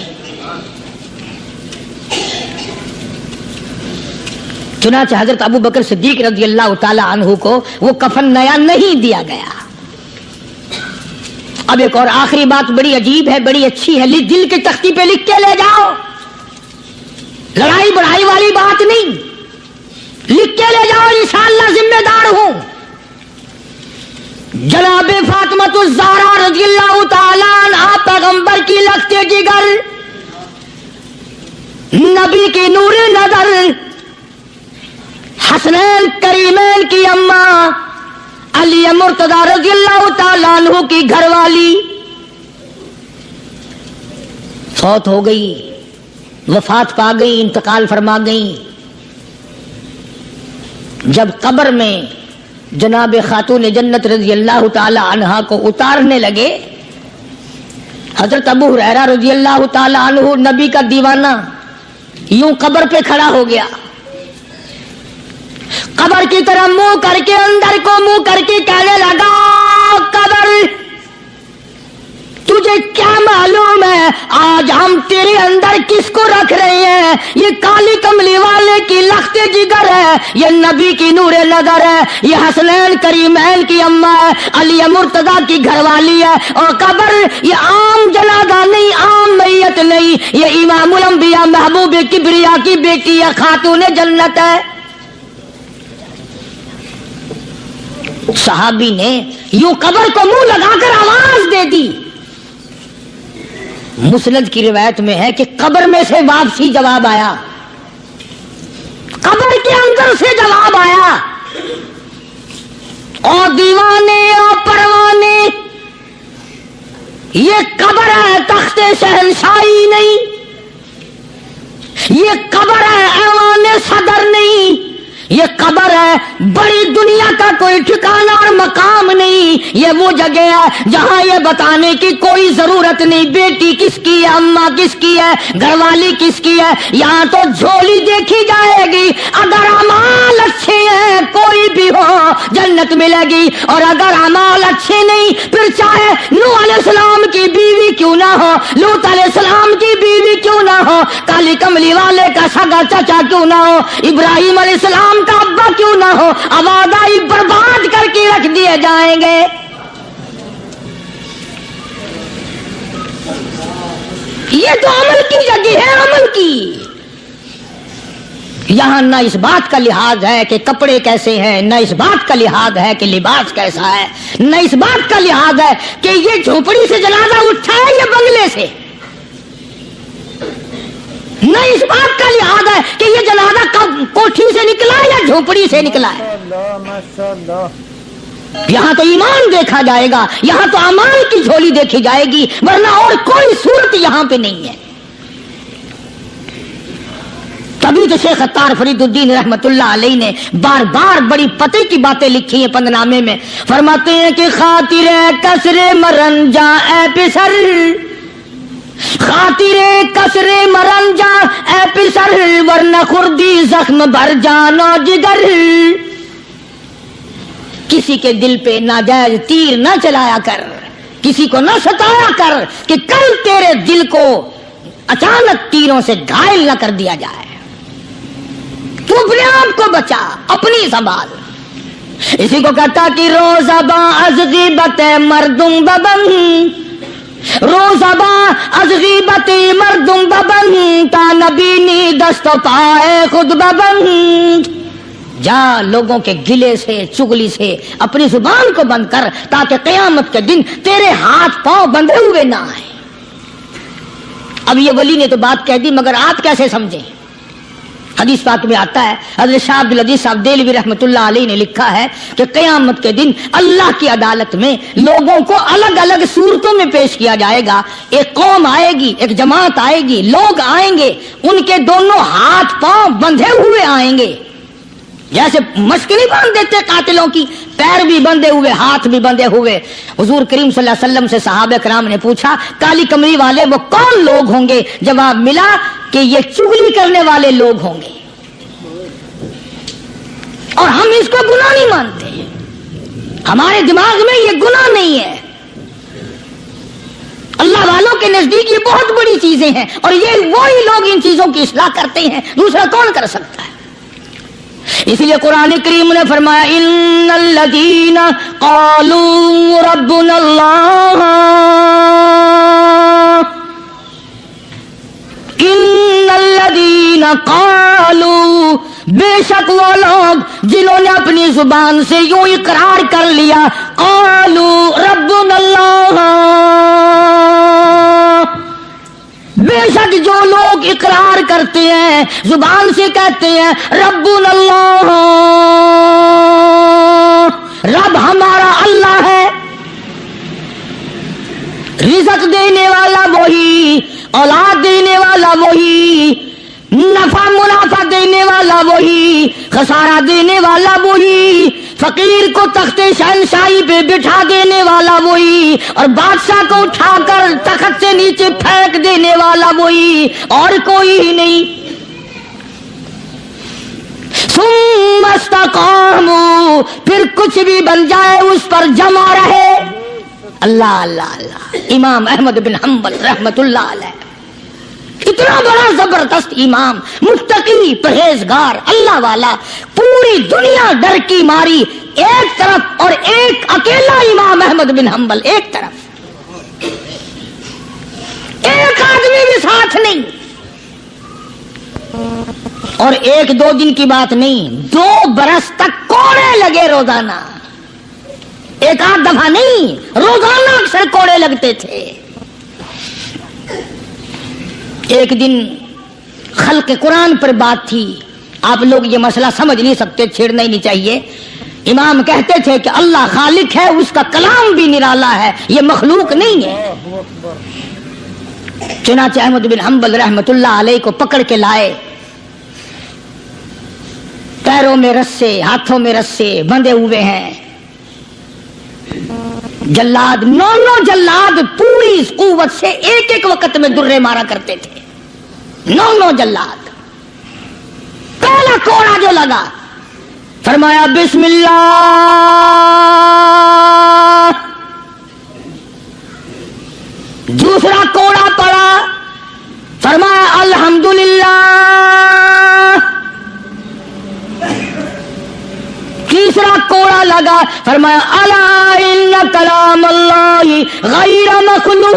Speaker 1: چنانچہ حضرت ابو بکر صدیق رضی اللہ تعالی عنہ کو وہ کفن نیا نہیں دیا گیا۔ اب ایک اور آخری بات بڑی عجیب ہے، بڑی اچھی ہے، دل کی تختی پہ لکھ کے لے جاؤ، لڑائی بڑھائی والی بات نہیں، لکھ کے لے جاؤ، انشاءاللہ ذمہ دار ہوں۔ جناب فاطمہ الزہرا رضی اللہ تعالی عنہا پیغمبر کی لخت جگر، نبی کی نور نظر، حسنین کریمین کی اماں، علی مرتضی رضی اللہ تعالیٰ عنہ کی گھر والی فوت ہو گئی، وفات پا گئی، انتقال فرما گئی۔ جب قبر میں جناب خاتون جنت رضی اللہ تعالی عنہا کو اتارنے لگے، حضرت ابو ہریرہ رضی اللہ تعالی عنہ نبی کا دیوانہ یوں قبر پہ کھڑا ہو گیا، قبر کی طرح منہ کر کے، اندر کو منہ کر کے کہنے لگا، قبر تجھے کیا معلوم ہے آج ہم تیرے اندر کس کو رکھ رہے ہیں؟ یہ کالی کملی والے کی لخت جگر ہے، یہ نبی کی نور نظر ہے، یہ حسنین کریمین کی اماں ہے، علی مرتضی کی گھر والی ہے، اور قبر یہ عام جنازہ نہیں، عام میت نہیں، یہ امام الانبیاء محبوب کبریا کی بیٹی ہے، خاتون جنت ہے۔ صحابی نے یوں قبر کو منہ لگا کر آواز دے دی۔ مسند کی روایت میں ہے کہ قبر میں سے واپسی جواب آیا، قبر کے اندر سے جواب آیا، اور دیوانے اور پروانے، یہ قبر ہے تخت شہنشاہی نہیں، یہ قبر ہے ایوان صدر نہیں، یہ قبر ہے بڑی دنیا کا کوئی ٹھکانہ اور مقام نہیں، یہ وہ جگہ ہے جہاں یہ بتانے کی کوئی ضرورت نہیں بیٹی کس کی ہے، اماں کس کی ہے، گھر والی کس کی ہے، یہاں تو جھولی دیکھی جائے گی، اگر اعمال اچھے ہیں کوئی بھی ہو جنت ملے گی، اور اگر اعمال اچھے نہیں پھر چاہے نوح علیہ السلام کی بیوی کیوں نہ ہو، لوط علیہ السلام کی بیوی کیوں نہ ہو، کالی کملی والے کا سگا چچا کیوں نہ ہو، ابراہیم علیہ السلام کا ابا کیوں نہ ہو، آبادائی برباد کر کے رکھ دیے جائیں گے۔ یہ تو عمل کی جگہ ہے، عمل کی۔ یہاں نہ اس بات کا لحاظ ہے کہ کپڑے کیسے ہیں، نہ اس بات کا لحاظ ہے کہ لباس کیسا ہے، نہ اس بات کا لحاظ ہے کہ یہ جھوپڑی سے جنازہ اٹھا ہے یا بنگلے سے، نہ اس بات کا لحاظ ہے کہ یہ جنازہ کوٹھی سے نکلا یا جھوپڑی سے نکلا ہے۔ یہاں تو ایمان دیکھا جائے گا، یہاں تو اعمال کی جھولی دیکھی جائے گی، ورنہ اور کوئی صورت یہاں پہ نہیں ہے۔ تبھی تو شیخ عطار فرید الدین رحمت اللہ علیہ نے بار بار بڑی پتے کی باتیں لکھی ہیں پندنامے میں، فرماتے ہیں کہ خاطر کسر مرنجا اے پسر، خاطر کسر مرنجا اے پسر، ورنہ خردی زخم بھر جان و جگر۔ کسی کے دل پہ ناجائز تیر نہ چلایا کر، کسی کو نہ ستایا کر کہ کل تیرے دل کو اچانک تیروں سے گھائل نہ کر دیا جائے۔ تو اپنے آپ کو بچا، اپنی سنبھال۔ اسی کو کہتا کہ روزہ با از غیبت مردم ببن، روزہ با از غیبت مردم ببن، تا نبینی دست و پائے خود ببن۔ جا لوگوں کے گلے سے چگلی سے اپنی زبان کو بند کر، تاکہ قیامت کے دن تیرے ہاتھ پاؤں بندھے ہوئے نہ آئے۔ اب یہ ولی نے تو بات کہہ دی، مگر آپ کیسے سمجھیں؟ حدیث پاک میں آتا ہے، حضرت شاہ عبدالعزیز صاحب دہلوی رحمۃ اللہ علیہ نے لکھا ہے کہ قیامت کے دن اللہ کی عدالت میں لوگوں کو الگ الگ صورتوں میں پیش کیا جائے گا۔ ایک قوم آئے گی، ایک جماعت آئے گی، لوگ آئیں گے، ان کے دونوں ہاتھ پاؤں بندھے ہوئے آئیں گے، جیسے مشک نہیں باندھ دیتے قاتلوں کی، پیر بھی بندھے ہوئے، ہاتھ بھی بندھے ہوئے۔ حضور کریم صلی اللہ علیہ وسلم سے صحابہ کرام نے پوچھا کالی کمری والے وہ کون لوگ ہوں گے؟ جواب ملا کہ یہ چغلی کرنے والے لوگ ہوں گے۔ اور ہم اس کو گناہ نہیں مانتے ہیں، ہمارے دماغ میں یہ گناہ نہیں ہے۔ اللہ والوں کے نزدیک یہ بہت بڑی چیزیں ہیں، اور یہ وہی لوگ ان چیزوں کی اصلاح کرتے ہیں، دوسرا کون کر سکتا ہے؟ اس لیے قرآن کریم نے فرمایا ان الذین قالوا ربنا اللہ، ان الذین قالوا، بے شک وہ لوگ جنہوں نے اپنی زبان سے یوں اقرار کر لیا، قالوا ربنا اللہ، بے شک جو لوگ اقرار کرتے ہیں، زبان سے کہتے ہیں ربنا اللہ، رب ہمارا اللہ ہے، رزق دینے والا وہی، اولاد دینے والا وہی، نفع منافع دینے والا وہی، خسارہ دینے والا وہی، فقیر کو تخت شہنشاہی پہ بٹھا دینے والا وہی، اور بادشاہ کو اٹھا کر تخت سے نیچے پھینک دینے والا وہی، اور کوئی ہی نہیں۔ ثم استقاموا، پھر کچھ بھی بن جائے اس پر جمع رہے۔ اللہ اللہ اللہ، امام احمد بن حنبل رحمت اللہ علیہ، اتنا بڑا زبردست امام، متقی، پرہیزگار، اللہ والا، پوری دنیا ڈر کی ماری ایک طرف، اور ایک اکیلا امام احمد بن حنبل ایک طرف، ایک آدمی بھی ساتھ نہیں، اور ایک دو دن کی بات نہیں، 2 برس تک کوڑے لگے روزانہ، ایک آدھ دفعہ نہیں، روزانہ اکثر کوڑے لگتے تھے۔ ایک دن خلق قرآن پر بات تھی، آپ لوگ یہ مسئلہ سمجھ نہیں سکتے، چھیڑنا ہی نہیں چاہیے۔ امام کہتے تھے کہ اللہ خالق ہے، اس کا کلام بھی نرالا ہے، یہ مخلوق نہیں ہے۔ چنانچہ احمد بن حنبل رحمت اللہ علیہ کو پکڑ کے لائے، پیروں میں رسے، ہاتھوں میں رسے بندھے ہوئے ہیں، جلاد، 9 جلاد پوری قوت سے ایک ایک وقت میں درے مارا کرتے تھے، 9 جلاد۔ پہلا کوڑا جو لگا، فرمایا بسم اللہ، دوسرا کوڑا پڑا، فرمایا الحمدللہ، تیسرا کوڑا لگا، فرمایا الا ان کلام اللہ غیر مخلوق،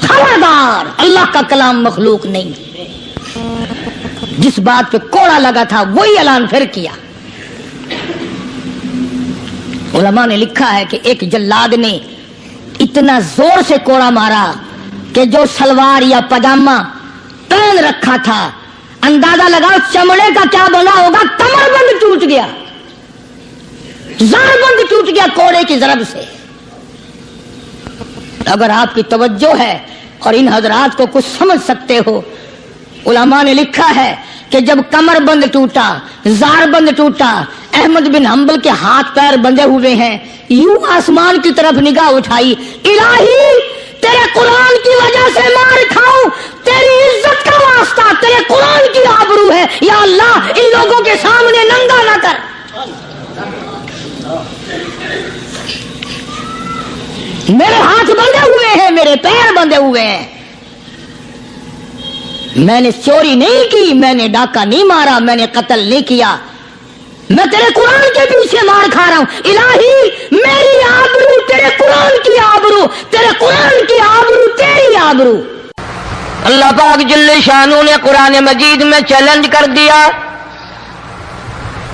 Speaker 1: خبردار اللہ کا کلام مخلوق نہیں۔ جس بات پہ کوڑا لگا تھا وہی اعلان پھر کیا۔ علماء نے لکھا ہے کہ ایک جلاد نے اتنا زور سے کوڑا مارا کہ جو سلوار یا پاجامہ پہن رکھا تھا، اندازہ لگاؤ چمڑے کا کیا بنا ہوگا، کمر بند ٹوٹ گیا، زار بند ٹوٹ گیا کوڑے کی ضرب سے۔ اگر آپ کی توجہ ہے اور ان حضرات کو کچھ سمجھ سکتے ہو، علماء نے لکھا ہے کہ جب کمر بند ٹوٹا، زار بند ٹوٹا، احمد بن حنبل کے ہاتھ پیر بندھے ہوئے ہیں، یوں آسمان کی طرف نگاہ اٹھائی، الہی تیرے قرآن کی وجہ سے مار کھاؤں، تیری عزت کا واسطہ، تیرے قرآن کی آبرو ہے، یا اللہ ان لوگوں کے سامنے ننگا نہ کر۔ میرے ہاتھ بندھے ہوئے ہیں، میرے پیر بندھے ہوئے ہیں، میں نے چوری نہیں کی، میں نے ڈاکہ نہیں مارا، میں نے قتل نہیں کیا، میں تیرے قرآن کے پیچھے مار کھا رہا ہوں، الہی میری آبرو تیرے قرآن کی آبرو، تیرے قرآن کی آبرو تیری آبرو۔ اللہ پاک جل شانہ نے قرآن مجید میں چیلنج کر دیا،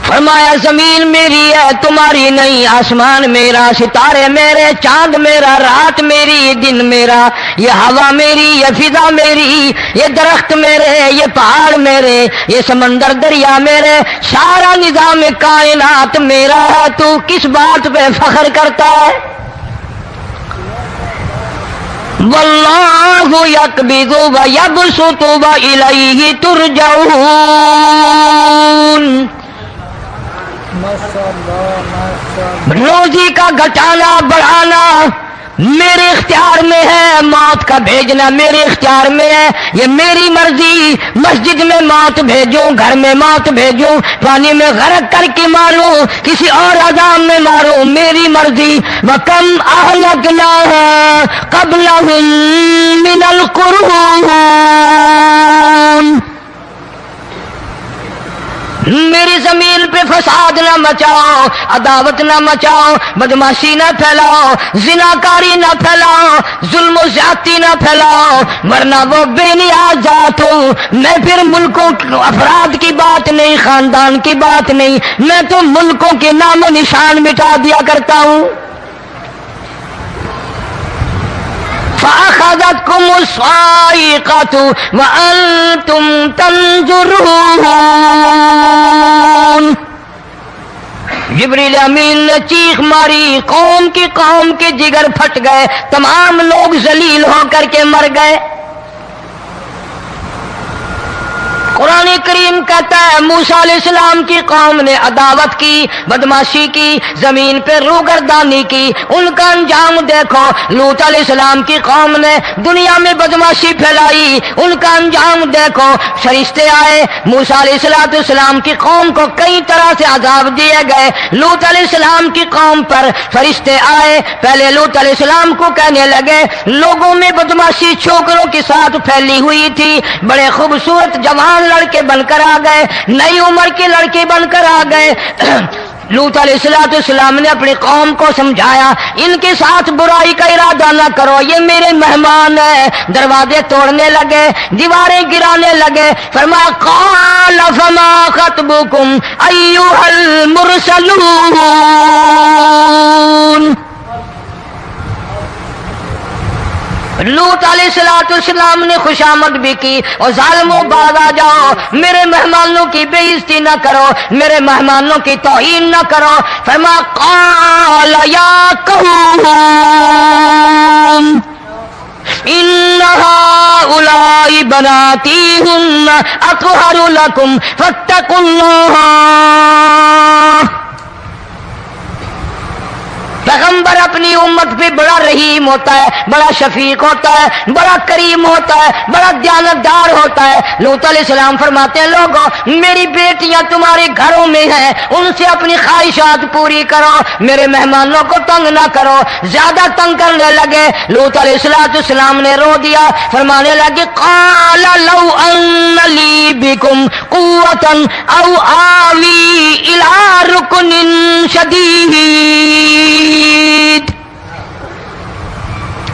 Speaker 1: فرمایا زمین میری ہے تمہاری نہیں، آسمان میرا، ستارے میرے، چاند میرا، رات میری، دن میرا، یہ ہوا میری، یہ فضا میری، یہ درخت میرے، یہ پہاڑ میرے، یہ سمندر دریا میرے، سارا نظام کائنات میرا ہے، تو کس بات پہ فخر کرتا ہے؟ واللہ یقبض ویبسط والیہ ترجعون، روزی کا گھٹانا بڑھانا میرے اختیار میں ہے، موت کا بھیجنا میرے اختیار میں ہے، یہ میری مرضی، مسجد میں موت بھیجوں، گھر میں موت بھیجوں، پانی میں غرق کر کے ماروں، کسی اور عذاب میں ماروں، میری مرضی۔ وَكَمْ أَهْلَكْنَا قَبْلَهُم مِّنَ الْقُرُونِ، میری زمین پہ فساد نہ مچاؤ، عداوت نہ مچاؤ، بدماشی نہ پھیلاؤ، زناکاری نہ پھیلاؤ، ظلم و زیادتی نہ پھیلاؤ، ورنہ وہ بے نیاز ذات ہوں۔ میں پھر ملکوں افراد کی بات نہیں، خاندان کی بات نہیں، میں تو ملکوں کے نام و نشان مٹا دیا کرتا ہوں۔ فَأَخَذَتْكُمُ الصَّاعِقَةُ وَأَنْتُمْ تَنْظُرُونَ، جبریل امین نے چیخ ماری، قوم کے جگر پھٹ گئے، تمام لوگ ذلیل ہو کر کے مر گئے۔ قرآن کریم کہتا ہے موسیٰ علیہ السلام کی قوم نے عداوت کی، بدماشی کی، زمین پہ روگردانی کی، ان کا انجام دیکھو۔ لوط علیہ السلام کی قوم نے دنیا میں بدماشی پھیلائی، ان کا انجام دیکھو۔ فرشتے آئے، موسیٰ علیہ السلام کی قوم کو کئی طرح سے عذاب دیے گئے۔ لوط علیہ السلام کی قوم پر فرشتے آئے، پہلے لوط علیہ السلام کو کہنے لگے لوگوں میں بدماشی چھوکروں کے ساتھ پھیلی ہوئی تھی، بڑے خوبصورت جوان لڑکے بن کر آ گئے، نئی عمر کے لڑکے بن کر آ گئے۔ لوط علیہ السلام نے اپنی قوم کو سمجھایا ان کے ساتھ برائی کا ارادہ نہ کرو، یہ میرے مہمان ہیں۔ دروازے توڑنے لگے، دیواریں گرانے لگے، فرمایا قال فما خطبکم ایھا المرسلون۔ لوط علیہ السلام نے خوشامد بھی کی، اور ظالموں باز آ جاؤ، میرے مہمانوں کی بے عزتی نہ کرو، میرے مہمانوں کی توہین نہ کرو۔ فرمایا قال یا قوم ان هؤلاء بناتی هن اطہر لکم فاتقوا اللہ۔ پیغمبر اپنی امت پہ بڑا رحیم ہوتا ہے، بڑا شفیق ہوتا ہے، بڑا کریم ہوتا ہے، بڑا دیانتدار ہوتا ہے۔ لوط علیہ السلام فرماتے ہیں لوگوں میری بیٹیاں تمہارے گھروں میں ہیں، ان سے اپنی خواہشات پوری کرو، میرے مہمانوں کو تنگ نہ کرو۔ زیادہ تنگ کرنے لگے، لوط علیہ السلام نے رو دیا، فرمانے لگے قال لو ان لی بکم قوة او آوی الی رکن شدید،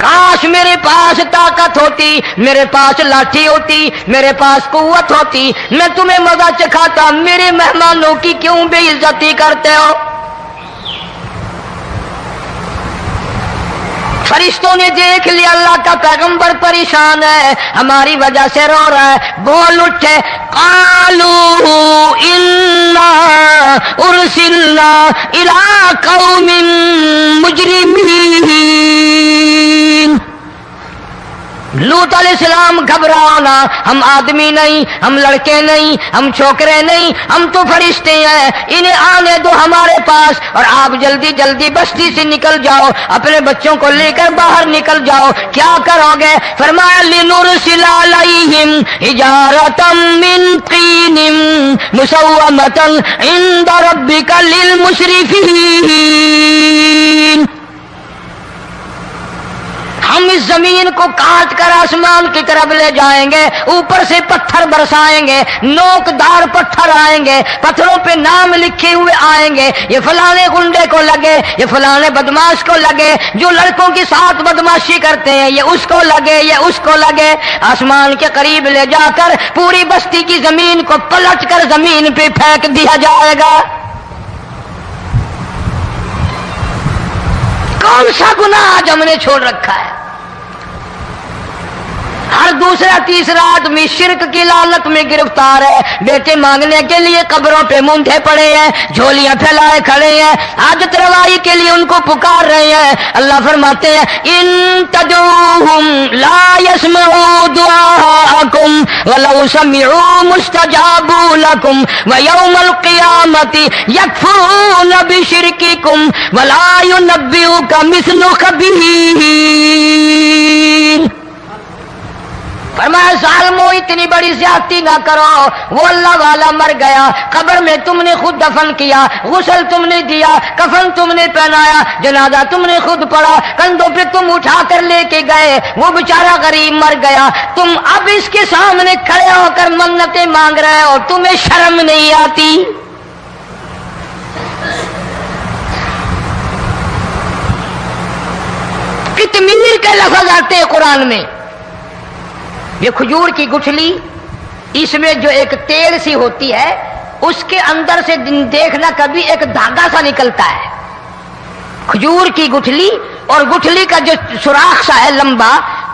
Speaker 1: کاش میرے پاس طاقت ہوتی، میرے پاس لاٹھی ہوتی، میرے پاس قوت ہوتی، میں تمہیں مزہ چکھاتا، میرے مہمانوں کی کیوں بے عزتی کرتے ہو؟ فرشتوں نے دیکھ لیا اللہ کا پیغمبر پریشان ہے، ہماری وجہ سے رو رہا ہے، بول اٹھے قالوا انا ارسلنا الی قوم مجرمین۔ لوط علیہ السلام گھبراؤ نہ، ہم آدمی نہیں، ہم لڑکے نہیں، ہم چھوکرے نہیں، ہم تو فرشتے ہیں، انہیں آنے دو ہمارے پاس، اور آپ جلدی جلدی بستی سے نکل جاؤ، اپنے بچوں کو لے کر باہر نکل جاؤ۔ کیا کرو گے؟ فرمایا لنرسل علیہم حجارۃ من طین مسومۃ عند ربک للمسرفین۔ ہم اس زمین کو کاٹ کر آسمان کی طرف لے جائیں گے، اوپر سے پتھر برسائیں گے، نوکدار پتھر آئیں گے، پتھروں پہ نام لکھے ہوئے آئیں گے، یہ فلانے گنڈے کو لگے، یہ فلانے بدماش کو لگے، جو لڑکوں کے ساتھ بدماشی کرتے ہیں یہ اس کو لگے، یہ اس کو لگے۔ آسمان کے قریب لے جا کر پوری بستی کی زمین کو پلٹ کر زمین پہ پھینک دیا جائے گا۔ کون سا گناہ آج ہم نے چھوڑ رکھا ہے؟ ہر دوسرا تیسرا آدمی شرک کی لعنت میں گرفتار ہے. بیٹے مانگنے کے لیے قبروں پہ مونڈھے پڑے ہیں, جھولیاں پھیلائے کھڑے ہیں, حاجت روائی کے لیے ان کو پکار رہے ہیں. اللہ فرماتے ہیں ان تدعوہم لا يسمعوا دعاءکم ولو سمعوا مستجابوا لکم ویوم القیامت یکفرون بشرککم ولا ینبئک مثل خبیر. فرمایا ظالمو اتنی بڑی زیادتی نہ کرو, وہ اللہ والا مر گیا, قبر میں تم نے خود دفن کیا, غسل تم نے دیا, کفن تم نے پہنایا, جنازہ تم نے خود پڑھا, کندھوں پہ تم اٹھا کر لے کے گئے, وہ بیچارہ غریب مر گیا, تم اب اس کے سامنے کھڑے ہو کر منتیں مانگ رہے ہو, تمہیں شرم نہیں آتی؟ کتمیر کے لفظ آتے ہیں قرآن میں. یہ کھجور کی گٹھلی, اس میں جو ایک تیل سی ہوتی ہے, اس کے اندر سے دیکھنا کبھی ایک دھاگا سا نکلتا ہے. کھجور کی گٹھلی, اور گٹھلی کا جو سوراخ سا ہے لمبا,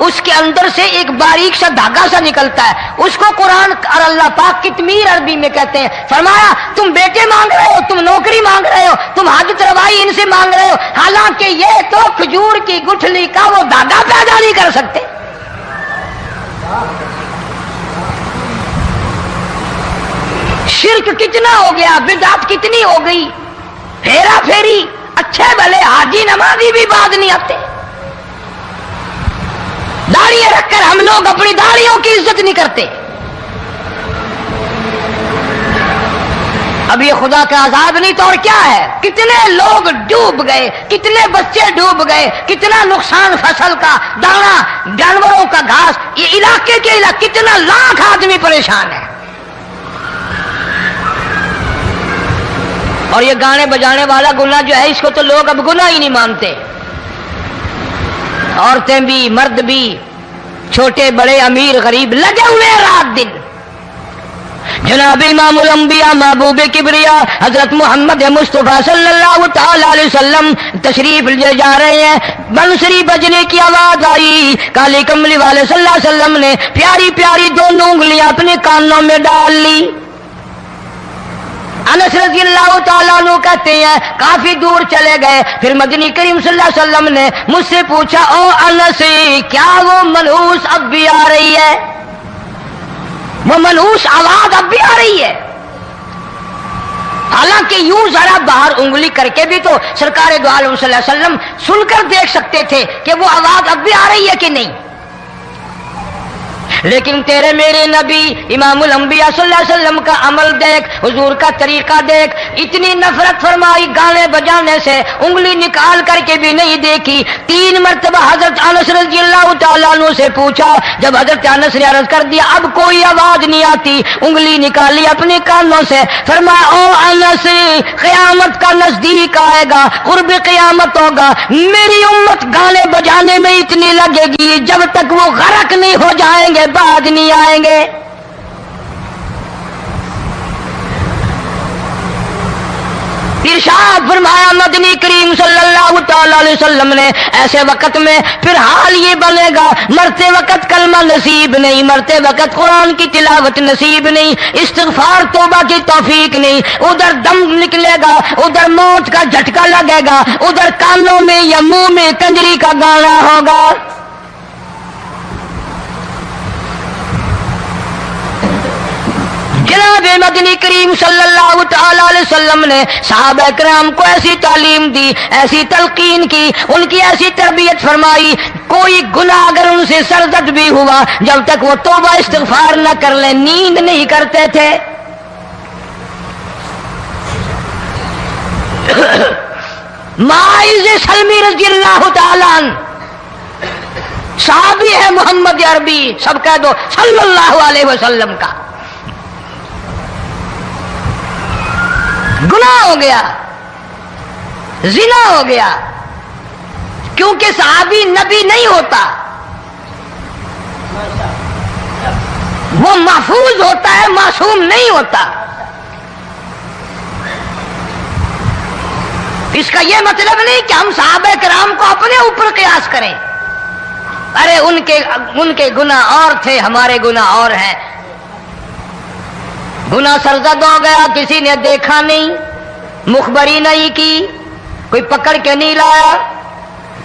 Speaker 1: اس کے اندر سے ایک باریک سا دھاگا سا نکلتا ہے. اس کو قرآن اور اللہ پاک کتمیر عربی میں کہتے ہیں. فرمایا تم بیٹے مانگ رہے ہو, تم نوکری مانگ رہے ہو, تم حاجت روائی ان سے مانگ رہے ہو, حالانکہ یہ تو کھجور کی گٹھلی کا وہ دھاگا پیدا نہیں کر سکتے. شرک کتنا ہو گیا, بدعت کتنی ہو گئی, پھیرا پھیری, اچھے بھلے حاجی نمازی بھی بعد نہیں آتے. داڑیاں رکھ کر ہم لوگ اپنی داڑیوں کی عزت نہیں کرتے. اب یہ خدا کا عذاب نہیں تو اور کیا ہے؟ کتنے لوگ ڈوب گئے, کتنے بچے ڈوب گئے, کتنا نقصان فصل کا, دانا, جانوروں کا گھاس, یہ علاقے کے علاقے کتنا لاکھ آدمی پریشان ہے. اور یہ گانے بجانے والا گناہ جو ہے, اس کو تو لوگ اب گناہ ہی نہیں مانتے. عورتیں بھی, مرد بھی, چھوٹے بڑے, امیر غریب لگے ہوئے رات دن. جناب امام الانبیاء محبوب کبریا حضرت محمد مصطفیٰ صلی اللہ تعالی علیہ وسلم تشریف لے جا رہے ہیں. بنسری بجنے کی آواز آئی, کالی کملی والے صلی اللہ علیہ وسلم نے پیاری پیاری دونوں انگلیاں اپنے کانوں میں ڈال لی. انس رضی اللہ تعالیٰ عنہ کہتے ہیں کافی دور چلے گئے, پھر مدنی کریم صلی اللہ علیہ وسلم نے مجھ سے پوچھا, او انس کیا وہ منحوس اب بھی آ رہی ہے؟ وہ منحوس آواز اب بھی آ رہی ہے؟ حالانکہ یوں ذرا باہر انگلی کر کے بھی تو سرکار دو عالم صلی اللہ علیہ وسلم سن کر دیکھ سکتے تھے کہ وہ آواز اب بھی آ رہی ہے کہ نہیں. لیکن تیرے میرے نبی امام الانبیاء صلی اللہ علیہ وسلم کا عمل دیکھ, حضور کا طریقہ دیکھ, اتنی نفرت فرمائی گانے بجانے سے, انگلی نکال کر کے بھی نہیں دیکھی. 3 مرتبہ حضرت انس رضی اللہ تعالیٰ عنہ سے پوچھا, جب حضرت انس نے عرض کر دیا اب کوئی آواز نہیں آتی, انگلی نکالی اپنے کانوں سے, فرمایا او انس قیامت کا نزدیک آئے گا, قرب قیامت ہوگا, میری امت گانے بجانے میں اتنی لگے گی جب تک وہ غرق نہیں ہو جائیں گے بعد نہیں آئیں گے. ارشاد فرمایا مدنی کریم صلی اللہ تعالی علیہ وسلم نے, ایسے وقت میں پھر حال یہ بنے گا, مرتے وقت کلمہ نصیب نہیں, مرتے وقت قرآن کی تلاوت نصیب نہیں, استغفار توبہ کی توفیق نہیں, ادھر دم نکلے گا, ادھر موت کا جھٹکا لگے گا, ادھر کانوں میں یا منہ میں کنجری کا گانا ہوگا. جناب مدنی کریم صلی اللہ تعالی علیہ وسلم نے صحابہ کرام کو ایسی تعلیم دی, ایسی تلقین کی, ان کی ایسی تربیت فرمائی, کوئی گناہ اگر ان سے سرزد بھی ہوا جب تک وہ توبہ استغفار نہ کر لیں نیند نہیں کرتے تھے. ماعز سلمی رضی اللہ تعالی عنہ صحابی ہے محمد عربی, سب کہہ دو صلی اللہ علیہ وسلم کا. گناہ ہو گیا, زنا ہو گیا, کیونکہ صحابی نبی نہیں ہوتا, وہ محفوظ ہوتا ہے, معصوم نہیں ہوتا. اس کا یہ مطلب نہیں کہ ہم صحابہ کرام کو اپنے اوپر قیاس کریں. ارے ان کے گناہ اور تھے، ہمارے گناہ اور ہیں. گناہ سرزد ہو گیا، کسی نے دیکھا نہیں، مخبری نہیں کی، کوئی پکڑ کے نہیں لایا.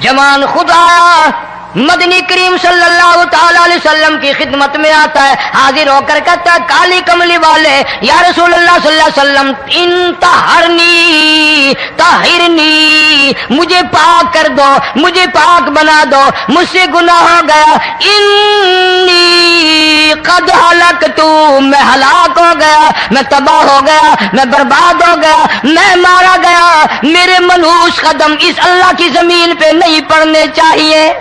Speaker 1: جوان خود آیا، مدنی کریم صلی اللہ تعالی علیہ وسلم کی خدمت میں آتا ہے، حاضر ہو کر کہتا ہے کالی کملی والے یا رسول اللہ صلی اللہ علیہ وسلم انتہرنی طہرنی، مجھے پاک کر دو، مجھے پاک بنا دو، مجھ سے گناہ ہو گیا. انی قد ہلکت، میں ہلاک ہو گیا، میں تباہ ہو گیا، میں برباد ہو گیا، میں مارا گیا. میرے منحوس قدم اس اللہ کی زمین پہ نہیں پڑنے چاہیے.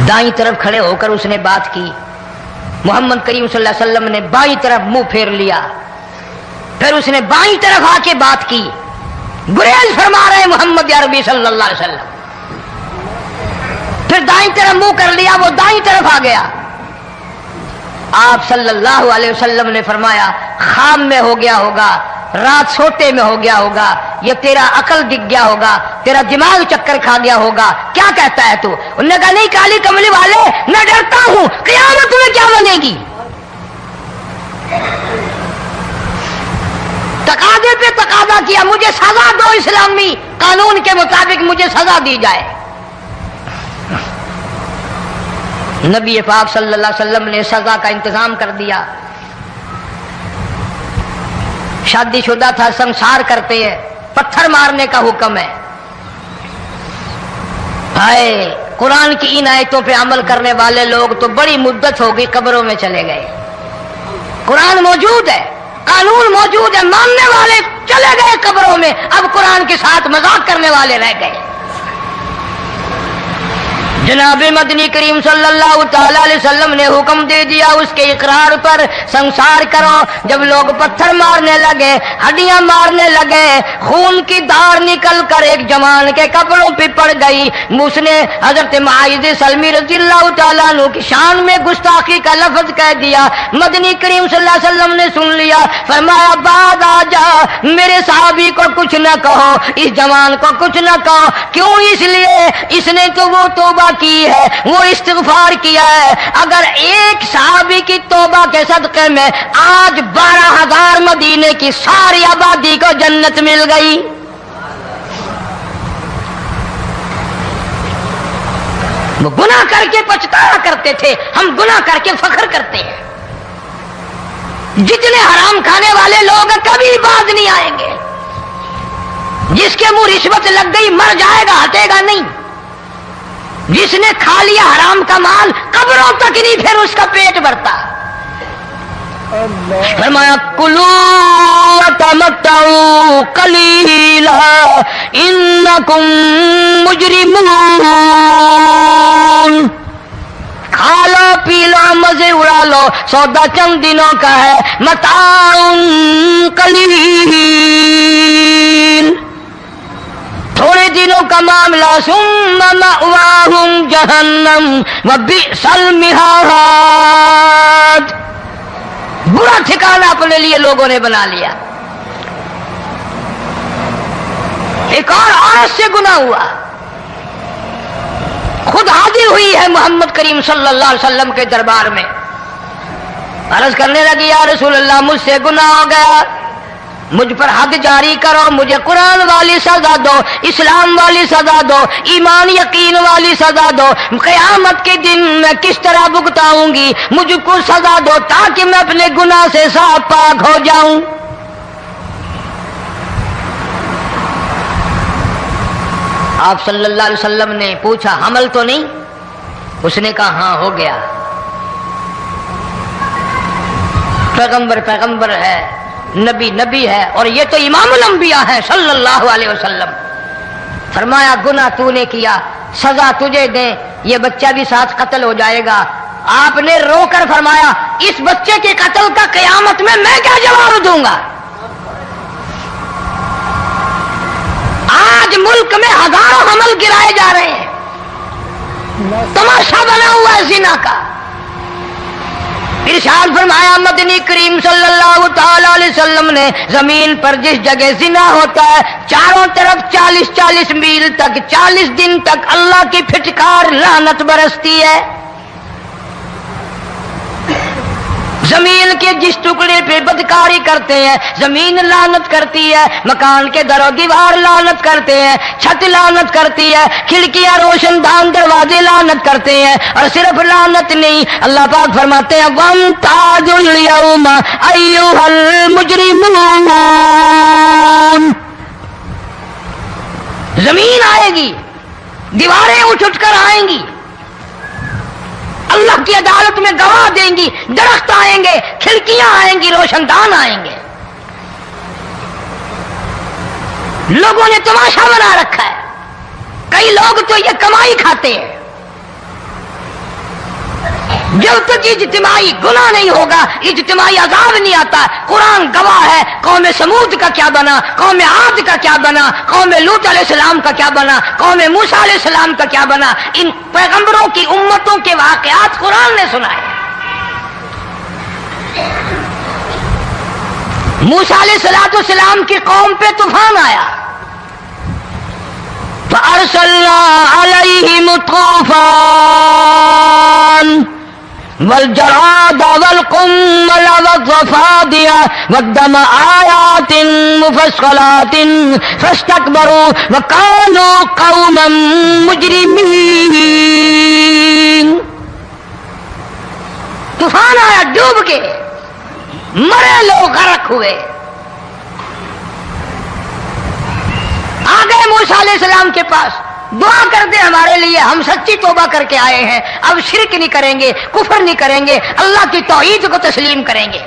Speaker 1: دائیں طرف کھڑے ہو کر اس نے بات کی. محمد کریم صلی اللہ علیہ وسلم نے بائیں طرف منہ پھیر لیا، پھر اس نے بائیں طرف آ کے بات کی. گریز فرما رہے محمد عربی صلی اللہ علیہ وسلم. پھر دائیں طرف منہ کر لیا، وہ دائیں طرف آ گیا. آپ صلی اللہ علیہ وسلم نے فرمایا خام میں ہو گیا ہوگا، رات سوتے میں ہو گیا ہوگا، یہ تیرا عقل دکھ گیا ہوگا، تیرا دماغ چکر کھا گیا ہوگا، کیا کہتا ہے تو؟ انہوں نے کہا نہیں کالی کملی والے، میں ڈرتا ہوں قیامت میں کیا بنے گی. تقاضے پہ تقاضا کیا، مجھے سزا دو، اسلامی قانون کے مطابق مجھے سزا دی جائے. نبی پاک صلی اللہ علیہ وسلم نے سزا کا انتظام کر دیا. شادی شدہ تھا، سنسار کرتے ہیں، پتھر مارنے کا حکم ہے. ہائے قرآن کی ان آیتوں پہ عمل کرنے والے لوگ تو بڑی مدت ہو گئی قبروں میں چلے گئے. قرآن موجود ہے، قانون موجود ہے، ماننے والے چلے گئے قبروں میں، اب قرآن کے ساتھ مذاق کرنے والے رہ گئے. جناب مدنی کریم صلی اللہ تعالی علیہ وسلم نے حکم دے دیا اس کے اقرار پر سنسار کرو. جب لوگ پتھر مارنے لگے، ہڈیاں مارنے لگے، خون کی دھار نکل کر ایک جوان کے کپڑوں پہ پڑ گئی. اس نے حضرت معاذ سلمی رضی اللہ تعالیٰ عنہ کی شان میں گستاخی کا لفظ کہہ دیا. مدنی کریم صلی اللہ علیہ وسلم نے سن لیا، فرمایا بعد آ جا، میرے صحابی کو کچھ نہ کہو، اس جوان کو کچھ نہ کہو. کیوں؟ اس لیے اس نے تو وہ توبہ کی ہے، وہ استغفار کیا ہے. اگر ایک صحابی کی توبہ کے صدقے میں آج 12,000 مدینے کی ساری آبادی کو جنت مل گئی. وہ گناہ کر کے پچھتایا کرتے تھے، ہم گناہ کر کے فخر کرتے ہیں. جتنے حرام کھانے والے لوگ کبھی باز نہیں آئیں گے. جس کے منہ رشوت لگ گئی مر جائے گا، ہٹے گا نہیں. جس نے کھا لیا حرام کا مال قبروں تک نہیں پھر اس کا پیٹ بھرتا. فرمایا کلو وتمتعوا قلیلا انکم مجرمون، کھا لو پی لو مزے اڑا لو، سودا چند دنوں کا ہے، متاع قلیل، تھوڑے دنوں کا معاملہ. ثم مأواہم جہنم وبئس المہاد، برا ٹھکانہ اپنے لیے لوگوں نے بنا لیا. ایک اور عورت سے گناہ ہوا، خود حاضر ہوئی ہے محمد کریم صلی اللہ علیہ وسلم کے دربار میں، عرض کرنے لگی یا رسول اللہ مجھ سے گناہ ہو گیا، مجھ پر حد جاری کرو، مجھے قرآن والی سزا دو، اسلام والی سزا دو، ایمان یقین والی سزا دو. قیامت کے دن میں کس طرح بھگتاؤں گی، مجھ کو سزا دو تاکہ میں اپنے گناہ سے صاف پاک ہو جاؤں. آپ صلی اللہ علیہ وسلم نے پوچھا حمل تو نہیں؟ اس نے کہا ہاں ہو گیا. پیغمبر ہے، نبی ہے، اور یہ تو امام الانبیاء ہے صلی اللہ علیہ وسلم. فرمایا گناہ تو نے کیا، سزا تجھے دیں، یہ بچہ بھی ساتھ قتل ہو جائے گا. آپ نے رو کر فرمایا اس بچے کے قتل کا قیامت میں کیا جواب دوں گا؟ آج ملک میں ہزاروں حمل گرائے جا رہے ہیں، تماشا بنا ہوا ہے زنا کا. ارشاد فرمایا مدنی کریم صلی اللہ تعالی علیہ وسلم نے زمین پر جس جگہ زنا ہوتا ہے چاروں طرف 40 میل تک 40 دن تک اللہ کی پھٹکار لعنت برستی ہے. زمین کے جس ٹکڑے پہ بدکاری کرتے ہیں زمین لعنت کرتی ہے, مکان کے در و دیوار لعنت کرتے ہیں, چھت لعنت کرتی ہے, کھڑکیاں روشن دان دروازے لعنت کرتے ہیں. اور صرف لعنت نہیں, اللہ پاک فرماتے ہیں وَامْتَازُوا الْيَوْمَ أَيُّهَا الْمُجْرِمُونَ. زمین آئے گی, دیواریں اٹھ کر آئیں گی, اللہ کی عدالت میں گواہ دیں گی, درخت آئیں گے, کھڑکیاں آئیں گی, روشن دان آئیں گے. لوگوں نے تماشا بنا رکھا ہے, کئی لوگ تو یہ کمائی کھاتے ہیں. جب تک اجتماعی گناہ نہیں ہوگا اجتماعی عذاب نہیں آتا. قرآن گواہ ہے, قوم سمود کا کیا بنا, قوم عاد کا کیا بنا, قوم لوط علیہ السلام کا کیا بنا, قوم موسیٰ علیہ السلام کا کیا بنا. ان پیغمبروں کی امتوں کے واقعات قرآن نے سنائے. موسیٰ علیہ السلام کی قوم پہ طوفان آیا, فَأَرْسَلْنَا عَلَيْهِمُ الطُّوفَانَ والجراد والقمل والضفادع والدم آيات مفصلات فاستكبروا وكانوا قوما مجرمين. طوفان آیا, ڈوب کے مرے لوگ, غرق ہوئے. آ گئے موسیٰ علیہ السلام کے پاس, دعا کر دے ہمارے لیے, ہم سچی توبہ کر کے آئے ہیں, اب شرک نہیں کریں گے, کفر نہیں کریں گے, اللہ کی توحید کو تسلیم کریں گے.